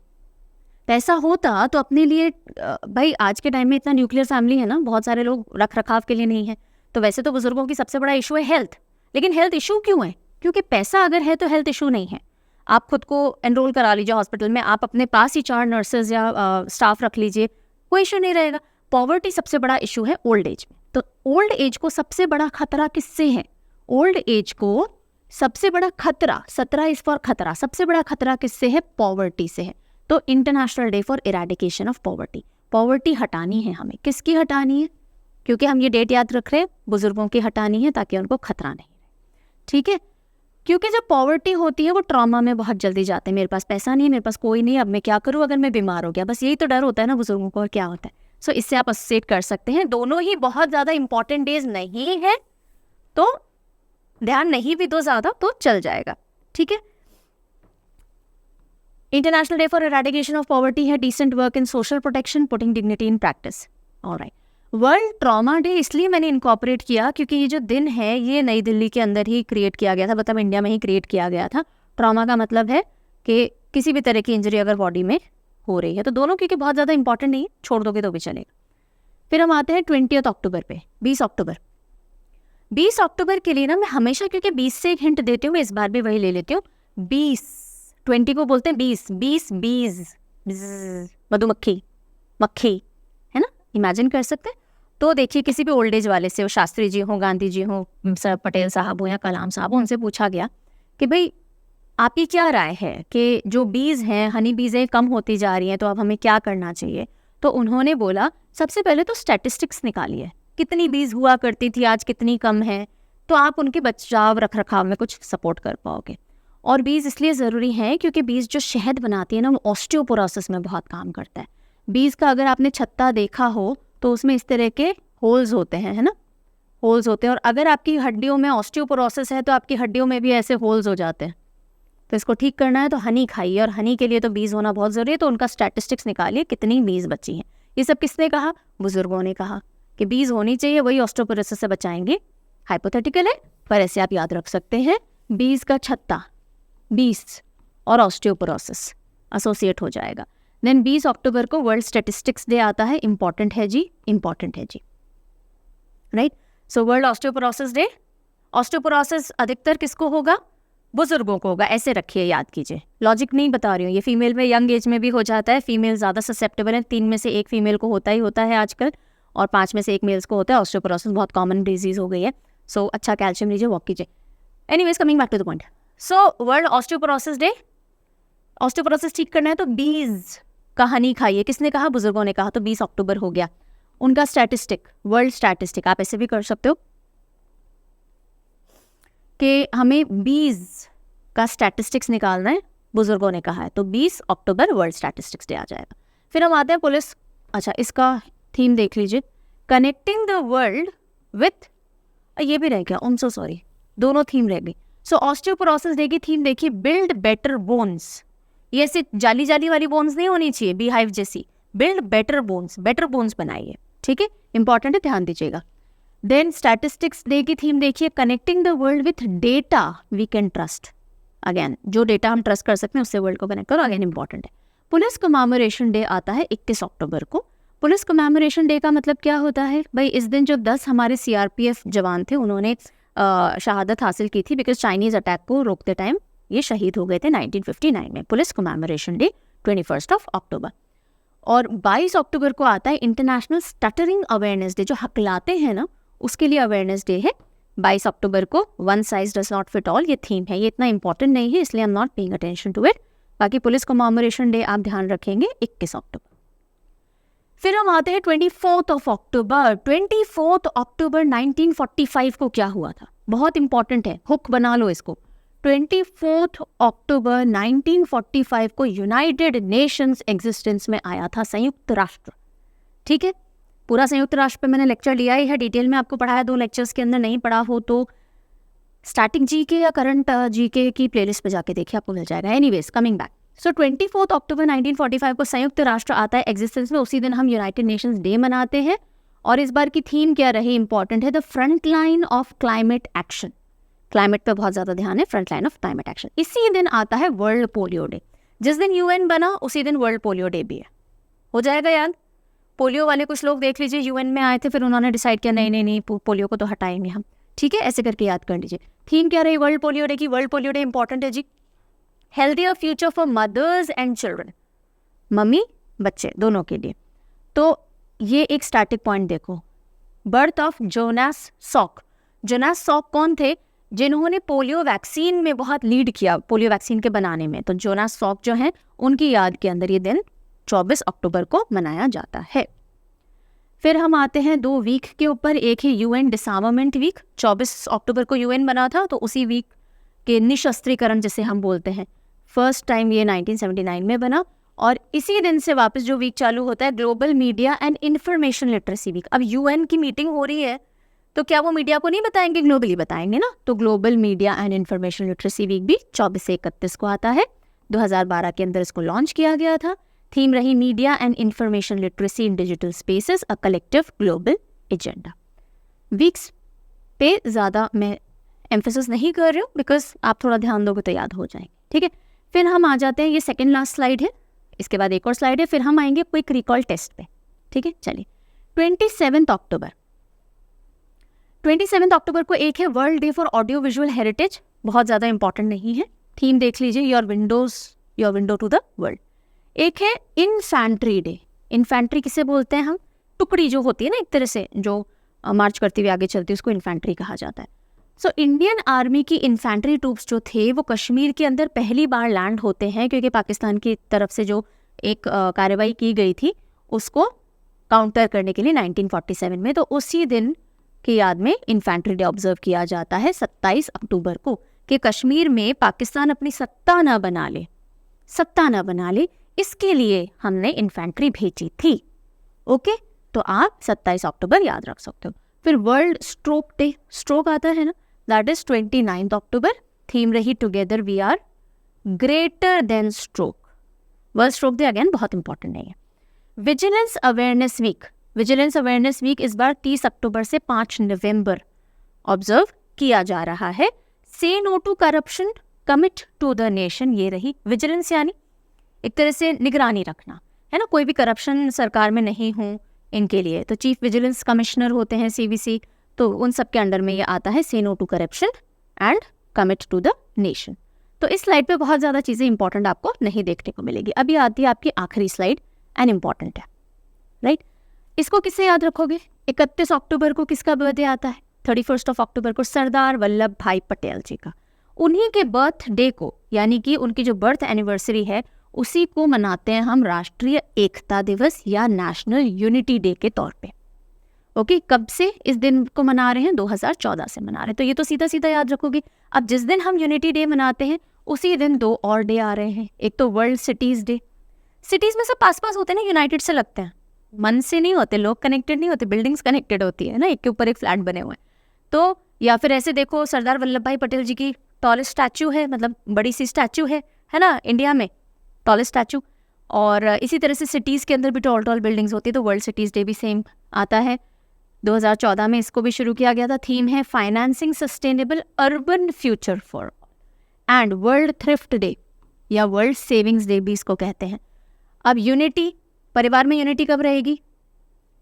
पैसा होता तो अपने लिए, भाई आज के टाइम में इतना न्यूक्लियर फैमिली है ना, बहुत सारे लोग रख रखाव के लिए नहीं है, तो वैसे तो बुजुर्गों की सबसे बड़ा इशू है हेल्थ. लेकिन हेल्थ इशू क्यों है? क्योंकि पैसा अगर है तो हेल्थ इशू नहीं है. आप खुद को एनरोल करा लीजिए हॉस्पिटल में, आप अपने पास ही 4 नर्सेज या स्टाफ रख लीजिए, कोई इशू नहीं रहेगा. पॉवर्टी सबसे बड़ा इशू है ओल्ड एज में. तो ओल्ड एज को सबसे बड़ा खतरा किससे है? ओल्ड एज को सबसे बड़ा खतरा, 17 इज फॉर खतरा, सबसे बड़ा खतरा किससे है? पॉवर्टी से है. तो international day for eradication of poverty. Poverty हटानी है हमें. किसकी हटानी है? क्योंकि हम ये डेट याद रख रहे हैं, बुजुर्गों की हटानी है ताकि उनको खतरा नहीं रहे. ठीक है, क्योंकि जब पॉवर्टी होती है वो ट्रॉमा में बहुत जल्दी जाते हैं. मेरे पास पैसा नहीं है, मेरे पास कोई नहीं है, अब मैं क्या करूं अगर मैं बीमार हो गया. बस यही तो डर होता है ना बुजुर्गों को, और क्या होता है. सो इससे आप एसोसिएट कर सकते हैं. दोनों ही बहुत ज़्यादा इंपॉर्टेंट डेज नहीं है, तो ध्यान नहीं भी दो ज़्यादा तो चल जाएगा. ठीक है, international day for eradication of poverty है decent work in social protection, putting dignity in practice. Alright. World trauma day इसलिए मैंने इनकॉर्पोरेट किया क्योंकि ये जो दिन है ये नई दिल्ली के अंदर ही क्रिएट किया गया था, मतलब इंडिया में ही क्रिएट किया गया था. ट्रॉमा का मतलब है कि किसी भी तरह की इंजरी अगर बॉडी में हो रही है, तो दोनों क्योंकि बहुत ज़्यादा इंपॉर्टेंट नहीं है, छोड़ दोगे तो भी चलेगा. फिर हम आते हैं 20 अक्टूबर पे, 20 अक्टूबर. 20 अक्टूबर के लिए ना मैं हमेशा, क्योंकि 20 से एक हिंट देती हूँ, मैं इस बार भी वही ले लेती हूँ. 20 को बोलते हैं 20 मधुमक्खी, मक्खी है ना, इमेजिन कर सकते हैं. तो देखिए किसी भी ओल्ड एज वाले से, वो शास्त्री जी हों, गांधी जी हों, सर पटेल साहब हो या कलाम साहब हो, उनसे पूछा गया कि भाई आपकी क्या राय है कि जो बीज हैं, हनी बीजें कम होती जा रही हैं, तो अब हमें क्या करना चाहिए. तो उन्होंने बोला सबसे पहले तो स्टैटिस्टिक्स निकालिए, कितनी बीज हुआ करती थी, आज कितनी कम है, तो आप उनके बचाव रख रखाव में कुछ सपोर्ट कर पाओगे. और बीज इसलिए ज़रूरी है क्योंकि बीज जो शहद बनाती है ना, वो ऑस्टियोपोरोसिस में बहुत काम करता है. बीज का अगर आपने छत्ता देखा हो तो उसमें इस तरह के होल्स होते हैं, है ना, होल्स होते हैं. और अगर आपकी हड्डियों में ऑस्टियोपोरोसिस है तो आपकी हड्डियों में भी ऐसे होल्स हो जाते हैं. तो इसको ठीक करना है तो हनी खाइए, और हनी के लिए तो बीज होना बहुत ज़रूरी है. तो उनका स्टैटिस्टिक्स निकालिए कितनी बीज बची हैं. ये सब किसने कहा? बुजुर्गों ने कहा कि बीज होनी चाहिए, वही ऑस्टियोपोरोसिस से बचाएंगे. हाइपोथेटिकल है पर ऐसे आप याद रख सकते हैं. बीज का छत्ता, बीज और ऑस्टियोपोरोसिस एसोसिएट हो जाएगा. देन 20 अक्टूबर को वर्ल्ड स्टैटिस्टिक्स डे आता है. इंपॉर्टेंट है जी, इंपॉर्टेंट है जी. Right. So world osteoporosis day. Osteoporosis अधिकतर किसको होगा? बुजुर्गों को होगा. ऐसे रखिए, याद कीजिए, लॉजिक नहीं बता रही हूँ. ये फीमेल में यंग एज में भी हो जाता है. फीमेल ज़्यादा ससेप्टेबल है, 3 में से 1 फीमेल को होता ही होता है आजकल, और 5 में से 1 मेल्स को होता है. ऑस्टियोपोरोसिस बहुत कॉमन डिजीज हो गई है. सो अच्छा कैल्शियम लीजिए, वॉक कीजिए. Anyways, coming back to the point. So world osteoporosis day, osteoporosis ठीक करना है तो बीज का हनी खाइए. किसने कहा? बुजुर्गों ने कहा. तो 20 अक्टूबर हो गया. उनका स्टैटिस्टिक, वर्ल्ड स्टैटिस्टिक, आप ऐसे भी कर सकते हो कि हमें बीज का स्टैटिस्टिक्स निकालना है, बुजुर्गों ने कहा है. तो 20 अक्टूबर वर्ल्ड स्टैटिस्टिक्स डे आ जाएगा. फिर हम आते हैं पुलिस. अच्छा, इसका थीम देख लीजिए, कनेक्टिंग द वर्ल्ड विथ, ये भी रह गया, आई एम सो सॉरी, दोनों थीम रह गई. सो ऑस्टियोपोरोसिस डे की थीम देखिए, बिल्ड बेटर बोन्स. ये ऐसे जाली जाली वाली बोन्स नहीं होनी चाहिए, बी हाइव जैसी. बिल्ड बेटर बोन्स बनाइए. ठीक है, इंपॉर्टेंट है, ध्यान दीजिएगा. देन स्टैटिस्टिक्स डे की थीम देखिए, connecting the world with data we can trust. Again, जो डेटा हम ट्रस्ट कर सकते हैं उससे वर्ल्ड को कनेक्ट करो. अगेन इंपॉर्टेंट है. पुलिस कमेमोरेशन डे आता है 21 अक्टूबर को. पुलिस कमेमोरेशन डे का मतलब क्या होता है? भाई इस दिन जो 10 हमारे CRPF जवान थे, उन्होंने शहादत हासिल की थी बिकॉज चाइनीज अटैक को रोकते टाइम ये शहीद हो गए थे 1959 में. पुलिस कमेमोरेशन डे 21 अक्टूबर. और 22 अक्टूबर को आता है इंटरनेशनल स्टटरिंग अवेयरनेस डे. जो हकलाते हैं ना, उसके लिए अवेयरनेस डे है 22 अक्टूबर को. One size does not fit all, ये थीम है. ये इतना इंपॉर्टेंट नहीं है, इसलिए I am not paying attention to it. बाकी पुलिस कॉमेमोरेशन डे आप ध्यान रखेंगे 21 अक्टूबर। फिर हम आते हैं 24 अक्टूबर। 24 अक्टूबर 1945 को क्या हुआ था, बहुत इंपॉर्टेंट है, हुक बना लो इसको। 24 अक्टूबर 1945 को यूनाइटेड नेशंस एग्जिस्टेंस में आया था, संयुक्त राष्ट्र। ठीक है, पूरा संयुक्त राष्ट्र पे मैंने लेक्चर लिया ही है, डिटेल में आपको पढ़ाया 2 लेक्चर्स के अंदर, नहीं पढ़ा हो तो स्टैटिक जीके या करंट जीके की प्लेलिस्ट पे जाके देखिए, आपको मिल जाएगा। एनीवेज, कमिंग बैक, सो 24 अक्टूबर 1945 को संयुक्त राष्ट्र आता है एग्जिस्टेंस में। उसी दिन हम यूनाइटेड नेशंस डे मनाते हैं। और इस बार की थीम क्या रही, इंपॉर्टेंट है, the front line of climate action. Climate पे बहुत ज़्यादा ध्यान है, front line of climate action. इसी दिन आता है वर्ल्ड पोलियो डे। जिस दिन यूएन बना उसी दिन वर्ल्ड पोलियो डे भी है, हो जाएगा याद। पोलियो वाले कुछ लोग देख लीजिए यूएन में आए थे, फिर उन्होंने डिसाइड किया नहीं पोलियो को तो हटाएंगे हम। ठीक है, ऐसे करके याद कर लीजिए। थीम क्या रही वर्ल्ड पोलियो डे की? वर्ल्ड पोलियो डे इंपॉर्टेंट है जी, healthier future for mothers and children, mummy बच्चे दोनों के लिए। तो ये एक स्टैटिक पॉइंट देखो, birth of Jonas Salk. Jonas Salk कौन थे? जिन्होंने पोलियो वैक्सीन में बहुत लीड किया, पोलियो वैक्सीन के बनाने में। तो जोनास सॉक जो हैं उनकी याद के अंदर ये दिन 24 अक्टूबर को मनाया जाता है। फिर हम आते हैं 2 वीक के ऊपर। एक है यूएन डिसआर्मामेंट वीक, 24 अक्टूबर को यूएन बना था, तो उसी वीक के निशस्त्रीकरण जिसे हम बोलते हैं, फर्स्ट टाइम ये 1979 में बना। और इसी दिन से वापस जो वीक चालू होता है global media and information literacy week. अब यूएन की मीटिंग हो रही है तो क्या वो मीडिया को नहीं बताएंगे, ग्लोबली बताएंगे ना। तो global media and information literacy week भी 24 से 31 को आता है। 2012 के अंदर इसको लॉन्च किया गया था। थीम रही media and information literacy in digital spaces, a collective global agenda. Weeks पे ज़्यादा मैं एम्फेसिस नहीं कर रही हूँ बिकॉज आप थोड़ा ध्यान दोगे तो याद हो जाएंगे। ठीक है, फिर हम आ जाते हैं, ये सेकेंड लास्ट स्लाइड है, इसके बाद एक और स्लाइड है, फिर हम आएंगे क्विक रिकॉल टेस्ट पे। ठीक है, चलिए 27 अक्टूबर। 27 अक्टूबर को एक है world day for audio visual heritage, बहुत ज़्यादा इंपॉर्टेंट नहीं है। थीम देख लीजिए, your window to the world. एक है इन्फैंट्री डे। इन्फैंट्री किसे बोलते हैं हम? टुकड़ी जो होती है ना एक तरह से, जो मार्च करती हुई आगे चलती है, उसको इन्फैंट्री कहा जाता है। सो इंडियन आर्मी की इन्फैंट्री ट्रूप्स जो थे वो कश्मीर के अंदर पहली बार लैंड होते हैं, क्योंकि पाकिस्तान की तरफ से जो एक कार्रवाई की गई थी उसको काउंटर करने के लिए 1947 में। तो उसी दिन की याद में इन्फैंट्री डे ऑब्जर्व किया जाता है 27 अक्टूबर को, कि कश्मीर में पाकिस्तान अपनी सत्ता न बना ले, इसके लिए हमने इन्फैंट्री भेजी थी। ओके, तो आप 27 अक्टूबर याद रख सकते हो। फिर वर्ल्ड स्ट्रोक डे, स्ट्रोक आता है ना, दैट इज 29 अक्टूबर। थीम रही together we are greater than stroke. World stroke day again बहुत इंपॉर्टेंट नहीं है। Vigilance awareness week, vigilance awareness week इस बार 30 अक्टूबर से 5 नवंबर ऑब्जर्व किया जा रहा है। Say no to corruption, commit to the nation, ये रही विजिलेंस, यानी एक तरह से निगरानी रखना है ना, कोई भी करप्शन सरकार में नहीं हो इनके लिए। तो चीफ विजिलेंस कमिश्नर होते हैं सीवीसी, तो उन सब के अंडर में ये आता है say no to corruption and commit to the nation. तो इस स्लाइड पे बहुत ज़्यादा चीज़ें इंपॉर्टेंट आपको नहीं देखने को मिलेगी। अभी आती है आपकी आखिरी स्लाइड, एंड इम्पॉर्टेंट है, राइट। इसको किससे याद रखोगे? 31 अक्टूबर को किसका बर्थडे आता है? 31 अक्टूबर को सरदार वल्लभ भाई पटेल जी का। उन्हीं के बर्थडे को, यानी कि उनकी जो बर्थ एनिवर्सरी है, उसी को मनाते हैं हम राष्ट्रीय एकता दिवस या नेशनल यूनिटी डे के तौर पे। ओके, कब से इस दिन को मना रहे हैं? 2014 से मना रहे हैं। तो ये तो सीधा सीधा याद रखोगे। अब जिस दिन हम यूनिटी डे मनाते हैं उसी दिन 2 और डे आ रहे हैं। एक तो वर्ल्ड सिटीज़ डे। सिटीज़ में सब पास पास होते हैं ना, यूनाइटेड से लगते हैं, मन से नहीं होते, लोग कनेक्टेड नहीं होते, बिल्डिंग्स कनेक्टेड होती है ना, एक के ऊपर एक फ्लैट बने हुए हैं। तो या फिर ऐसे देखो, सरदार वल्लभ भाई पटेल जी की टॉलेस्ट स्टैचू है, मतलब बड़ी सी स्टैचू है ना इंडिया में, टॉलेस्ट स्टैचू। और इसी तरह से सिटीज़ के अंदर भी टॉल बिल्डिंग्स होती है, तो वर्ल्ड सिटीज़ डे भी सेम आता है। 2014 में इसको भी शुरू किया गया था। थीम है financing sustainable urban future for all. And world thrift day या वर्ल्ड सेविंग्स डे भी इसको कहते हैं। अब यूनिटी, परिवार में यूनिटी कब रहेगी?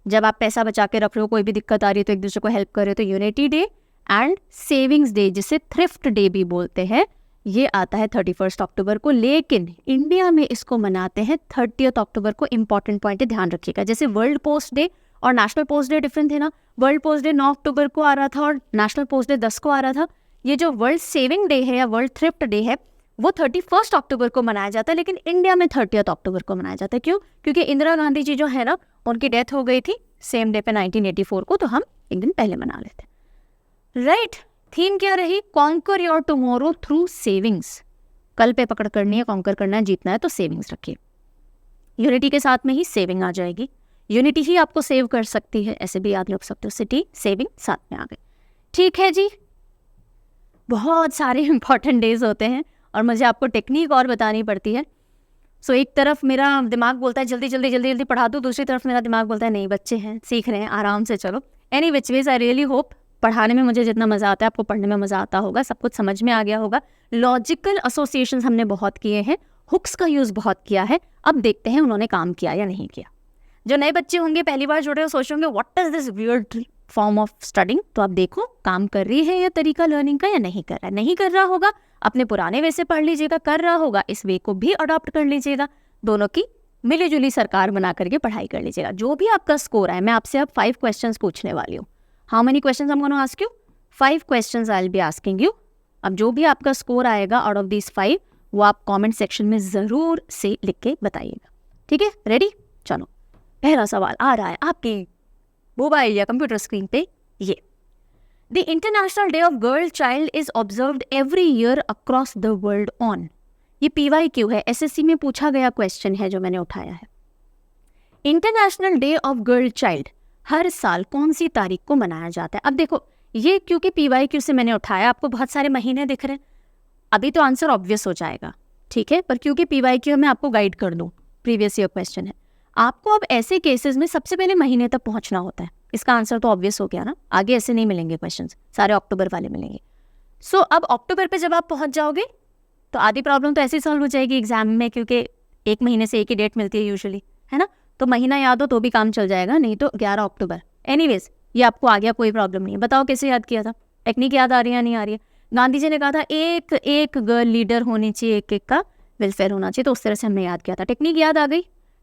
जब आप पैसा बचा के रख रहे हो, कोई भी दिक्कत आ रही है तो एक दूसरे को हेल्प कर रहे हो, तो unity day. And savings day, जिसे थ्रिफ्ट डे भी बोलते हैं, ये आता है 31 अक्टूबर को। लेकिन इंडिया में इसको मनाते हैं 30 अक्टूबर को। इंपॉर्टेंट पॉइंट है, ध्यान रखिएगा। जैसे वर्ल्ड पोस्ट डे और नेशनल पोस्ट डे डिफरेंट थे ना, वर्ल्ड पोस्ट डे 9 अक्टूबर को आ रहा था और नेशनल पोस्ट डे 10 को आ रहा था। ये जो वर्ल्ड सेविंग डे है या वर्ल्ड थ्रिफ्ट डे है, वो 31 अक्टूबर को मनाया जाता है, लेकिन इंडिया में 30 अक्टूबर को मनाया जाता है। क्यों? क्योंकि इंदिरा गांधी जी जो है ना, उनकी डेथ हो गई थी सेम डे पे 1984 को, तो हम एक दिन पहले मना लेते। राइट, थीम क्या रही? Conquer your tomorrow through savings. कल पे पकड़ करनी है, कॉन्कर करना है, जीतना है, तो सेविंग्स रखिए। यूनिटी के साथ में ही सेविंग आ जाएगी, यूनिटी ही आपको सेव कर सकती है, ऐसे भी याद रख सकते हो। सिटी सेविंग साथ में आ गए। ठीक है जी, बहुत सारे इंपॉर्टेंट डेज होते हैं और मुझे आपको टेक्निक और बतानी पड़ती है। सो एक तरफ मेरा दिमाग बोलता है जल्दी जल्दी जल्दी जल्दी पढ़ा दो, दूसरी तरफ मेरा दिमाग बोलता है नहीं बच्चे हैं, सीख रहे हैं, आराम से चलो। Any which veg, I really hope पढ़ाने में मुझे जितना मज़ा आता है आपको पढ़ने में मज़ा आता होगा, सब कुछ समझ में आ गया होगा। लॉजिकल एसोसिएशंस हमने बहुत किए हैं, हुक्स का यूज़ बहुत किया है। अब देखते हैं उन्होंने काम किया या नहीं किया। जो नए बच्चे होंगे, पहली बार जुड़े हो, सोच होंगे what is this weird form of studying, तो आप देखो काम कर रही है ये तरीका लर्निंग का या नहीं कर रहा है। नहीं कर रहा होगा अपने पुराने वे से पढ़ लीजिएगा, कर रहा होगा इस वे को भी अडॉप्ट कर लीजिएगा, दोनों की मिली जुली सरकार बना करके पढ़ाई कर लीजिएगा। जो भी आपका स्कोर है, मैं आपसे अब 5 क्वेश्चंस पूछने वाली हूँ। How many questions I am gonna ask you? 5 questions I will be asking you. अब जो भी आपका स्कोर आएगा आउट ऑफ दिस 5, वो आप कमेंट सेक्शन में ज़रूर से लिख के बताइएगा। ठीक है, रेडी? चलो, पहला सवाल आ रहा है आपकी मोबाइल या कंप्यूटर स्क्रीन पे। ये the international day of girl child is observed every year across the world on. ये PYQ है, SSC में पूछा गया क्वेश्चन है जो मैंने उठाया है। International day of girl child हर साल कौन सी तारीख को मनाया जाता है? अब देखो, ये क्योंकि PYQ से मैंने उठाया, आपको बहुत सारे महीने दिख रहे हैं, अभी तो आंसर ऑब्वियस हो जाएगा, ठीक है, पर क्योंकि PYQ में आपको गाइड कर दूं, प्रीवियस ईयर क्वेश्चन है, आपको अब ऐसे केसेस में सबसे पहले महीने तक पहुंचना होता है। इसका आंसर तो ऑब्वियस हो गया ना, आगे ऐसे नहीं मिलेंगे क्वेश्चंस, सारे अक्टूबर वाले मिलेंगे। सो अब अक्टूबर पे जब आप पहुंच जाओगे तो आधी प्रॉब्लम तो ऐसे ही सॉल्व हो जाएगी एग्जाम में, क्योंकि एक महीने से एक ही डेट मिलती है यूजुअली, है ना, तो महीना याद हो तो भी काम चल जाएगा, नहीं तो 11 अक्टूबर। एनीवेज, ये आपको आ गया, कोई प्रॉब्लम नहीं है। बताओ कैसे याद किया था? टेक्निक याद आ रही है या नहीं आ रही है? गांधी जी ने कहा था एक एक गर्ल लीडर होनी चाहिए, एक एक का वेलफेयर होना चाहिए, तो उस तरह से हमने याद किया था। टेक्निक याद आ गई?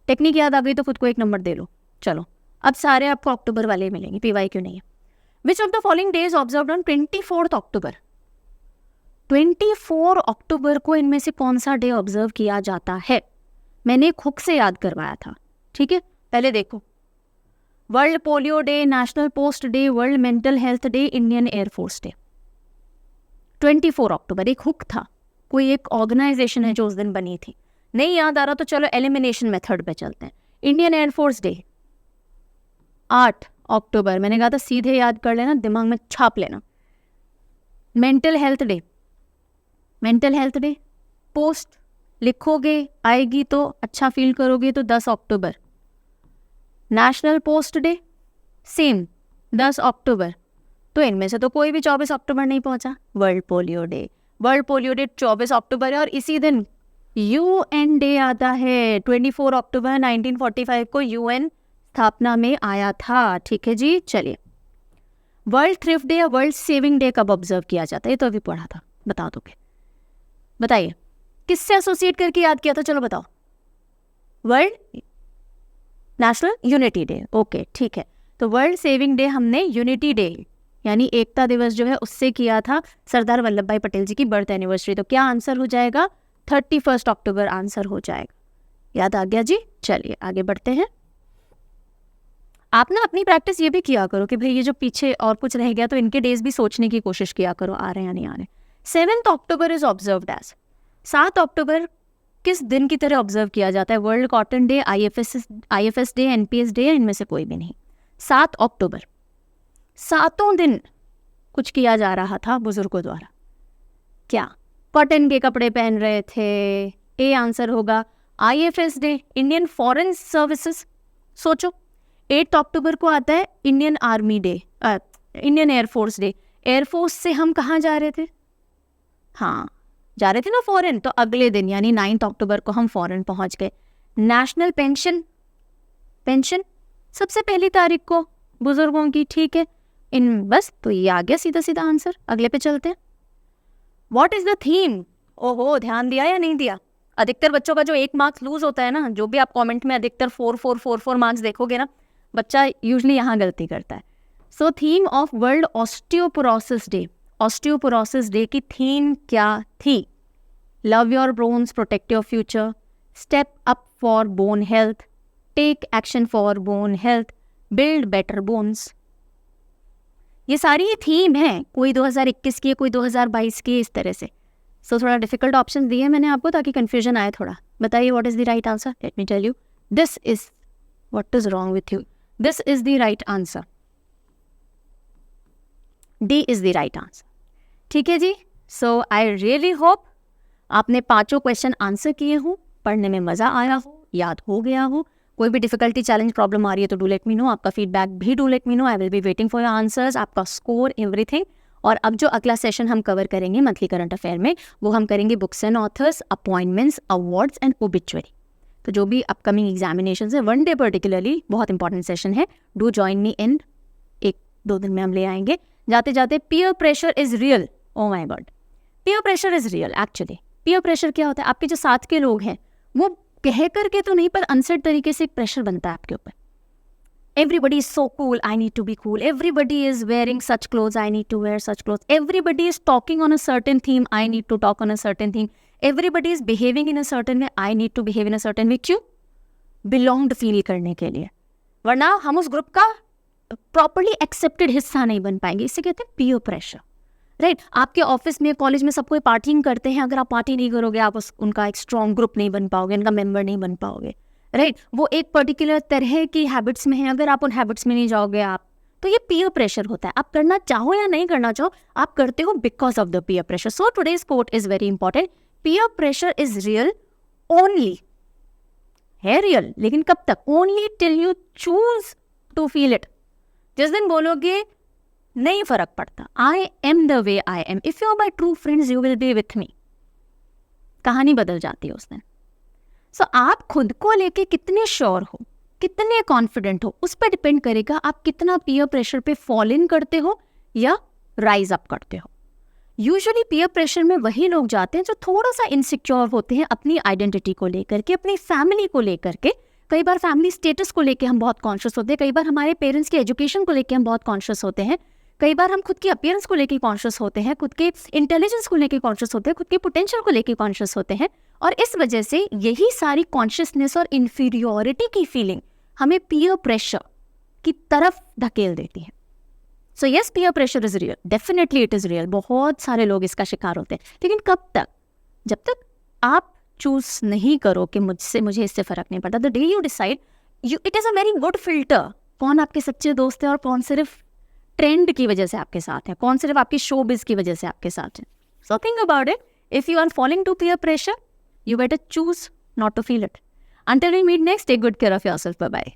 टेक्निक याद आ गई तो खुद को एक नंबर दे लो। चलो, अब सारे आपको अक्टूबर वाले मिलेंगे, PYQ नहीं है। Which of the following days observed on 24 अक्टूबर? 24 अक्टूबर को इनमें से कौन सा डे ऑब्जर्व किया जाता है? मैंने एक हुक से याद करवाया था, ठीक है। पहले देखो, world polio day, national post day, world mental health day, Indian air force day. 24 अक्टूबर एक हुक था, कोई एक ऑर्गेनाइजेशन है जो उस दिन बनी थी। नहीं याद आ रहा तो चलो एलिमिनेशन मेथड पे चलते हैं। इंडियन एयरफोर्स डे 8 अक्टूबर, मैंने कहा था सीधे याद कर लेना, दिमाग में छाप लेना। Mental health day, mental health day post लिखोगे आएगी तो अच्छा फील करोगे तो 10 अक्टूबर। नेशनल पोस्ट डे सेम 10 अक्टूबर, तो इनमें से तो कोई भी 24 अक्टूबर नहीं पहुंचा। World polio day, world polio day 24 अक्टूबर है, और इसी दिन UN डे आता है। 24 अक्टूबर 1945 को UN स्थापना में आया था, ठीक है जी। चलिए, वर्ल्ड थ्रिफ्ट डे या वर्ल्ड सेविंग डे कब ऑब्जर्व किया जाता है? ये तो अभी पढ़ा था, बता दोगे? बताइए, किससे एसोसिएट करके याद किया था? चलो बताओ। World national unity day, okay ठीक है। तो वर्ल्ड सेविंग डे हमने यूनिटी डे यानी एकता दिवस जो है उससे किया था, सरदार वल्लभ भाई पटेल जी की बर्थ एनिवर्सरी। तो क्या आंसर हो जाएगा? 31 अक्टूबर आंसर हो जाएगा। याद आ गया जी? चलिए आगे बढ़ते हैं। आप ना अपनी प्रैक्टिस ये भी किया करो कि भाई ये जो पीछे और कुछ रह गया तो इनके डेज भी सोचने की कोशिश किया करो, आ रहे हैं या नहीं आ रहे। 7 अक्टूबर इज ऑब्जर्व्ड एज, 7 अक्टूबर किस दिन की तरह ऑब्जर्व किया जाता है? World cotton day, IFS day, NPS day, इनमें से कोई भी नहीं। 7 अक्टूबर, सातों दिन कुछ किया जा रहा था बुजुर्गों द्वारा। क्या? कॉटन के कपड़े पहन रहे थे। ए आंसर होगा। IFS day, Indian foreign services. सोचो, 8 अक्टूबर को आता है Indian army day, Indian air force day. Air force से हम कहाँ जा रहे थे? हाँ, जा रहे थे ना फॉरेन, तो अगले दिन यानी 9 अक्टूबर को हम फॉरेन पहुंच गए। नेशनल पेंशन सबसे पहली तारीख को बुजुर्गों की, ठीक है। इन बस तो ये आ गया सीधा सीधा आंसर। अगले पे चलते हैं। What is the theme? ओहो, ध्यान दिया या नहीं दिया? अधिकतर बच्चों का जो 1 मार्क्स लूज होता है ना, जो भी आप कमेंट में अधिकतर 4 मार्क्स देखोगे ना, बच्चा यूजली यहाँ गलती करता है। So theme of world osteoporosis day, osteoporosis day की थीम क्या थी? love your bones, protect your future, step up for bone health, take action for bone health, build better bones. ये सारी थीम है, कोई 2021 की है, कोई 2022 की, इस तरह से. सो थोड़ा डिफिकल्ट ऑप्शन दिए मैंने आपको ताकि कन्फ्यूजन आए थोड़ा. बताइए what is the right answer. Let me tell you, this is what is wrong with you. This is the right answer. D is the right answer. ठीक है जी. सो आई रियली होप आपने 5 क्वेश्चन आंसर किए हो, पढ़ने में मज़ा आया हो, याद हो गया हो. कोई भी डिफिकल्टी, चैलेंज, प्रॉब्लम आ रही है तो डू लेट मी नो. आपका फीडबैक भी do let me know. I will be waiting for your answers, आपका स्कोर, एवरीथिंग. और अब जो अगला सेशन हम कवर करेंगे मंथली करंट अफेयर में, वो हम करेंगे books and authors, appointments, awards and obituary. तो जो भी अपकमिंग एग्जामिनेशन है, 1 डे पर्टिकुलरली बहुत इंपॉर्टेंट सेशन है. डू जॉइन मी इन 1-2 दिन में हम ले आएंगे. जाते जाते, peer pressure is real. Oh my god, peer pressure is real. Actually peer pressure क्या होता है? आपके जो साथ के लोग हैं वो कह करके तो नहीं, पर अनसेट तरीके से एक प्रेशर बनता है आपके ऊपर. Everybody is so cool, I need to be cool. Everybody is wearing such clothes, I need to wear such clothes. Everybody is talking on a certain theme, I need to talk on a certain theme. Everybody is behaving in a certain way, I need to behave in a certain way. क्यों? Belonged feel करने के लिए. वरना हम उस group का properly accepted हिस्सा नहीं बन पाएंगे. इसे कहते हैं पीयर प्रेशर. राइट. आपके ऑफिस में, कॉलेज में सब कोई पार्टिंग करते हैं. अगर आप पार्टी नहीं करोगे, आप उनका एक स्ट्रॉन्ग ग्रुप नहीं बन पाओगे, उनका मेंबर नहीं बन पाओगे. राइट. वो एक पर्टिकुलर तरह की हैबिट्स में है, अगर आप उन हैबिट्स में नहीं जाओगे आप, तो ये पीयर प्रेशर होता है. आप करना चाहो या नहीं करना चाहो, आप करते हो because of the peer pressure. So today's quote is very important. Peer pressure is real only. है रियल, लेकिन कब तक? Only till you choose to feel it. जिस दिन बोलोगे नहीं फर्क पड़ता, I am the way I am, if you are my true friends you will be with me, कहानी बदल जाती है उस दिन. सो आप खुद को लेके कितने श्योर हो, कितने कॉन्फिडेंट हो, उस पर डिपेंड करेगा आप कितना पीयर प्रेशर पे फॉल इन करते हो या राइज अप करते हो. यूजुअली पीयर प्रेशर में वही लोग जाते हैं जो थोड़ा सा इनसिक्योर होते हैं अपनी आइडेंटिटी को लेकर के, अपनी फैमिली को लेकर के. कई बार फैमिली स्टेटस को लेकर हम बहुत कॉन्शियस होते हैं, कई बार हमारे पेरेंट्स के एजुकेशन को लेकर हम बहुत कॉन्शियस होते हैं, कई बार हम खुद की अपीयरेंस को लेकर कॉन्शियस होते हैं, खुद के इंटेलिजेंस को लेकर कॉन्शियस होते हैं, खुद के पोटेंशियल को लेकर कॉन्शियस होते हैं. और इस वजह से यही सारी कॉन्शियसनेस और इन्फीरियोरिटी की फीलिंग हमें पीयर प्रेशर की तरफ धकेल देती है. So yes, peer pressure is real, definitely it is real. बहुत सारे लोग इसका शिकार होते हैं. लेकिन कब तक? जब तक आप चूज नहीं करो कि मुझे इससे फर्क नहीं पड़ता. The day you decide, it is a very good filter. कौन आपके सच्चे दोस्त हैं और कौन सिर्फ ट्रेंड की वजह से आपके साथ है, कौन सिर्फ आपकी शोबिज की वजह से आपके साथ है. So think about it. If you are following to peer pressure, you better choose not to feel it. Until we meet next, take good care of yourself. Bye-bye.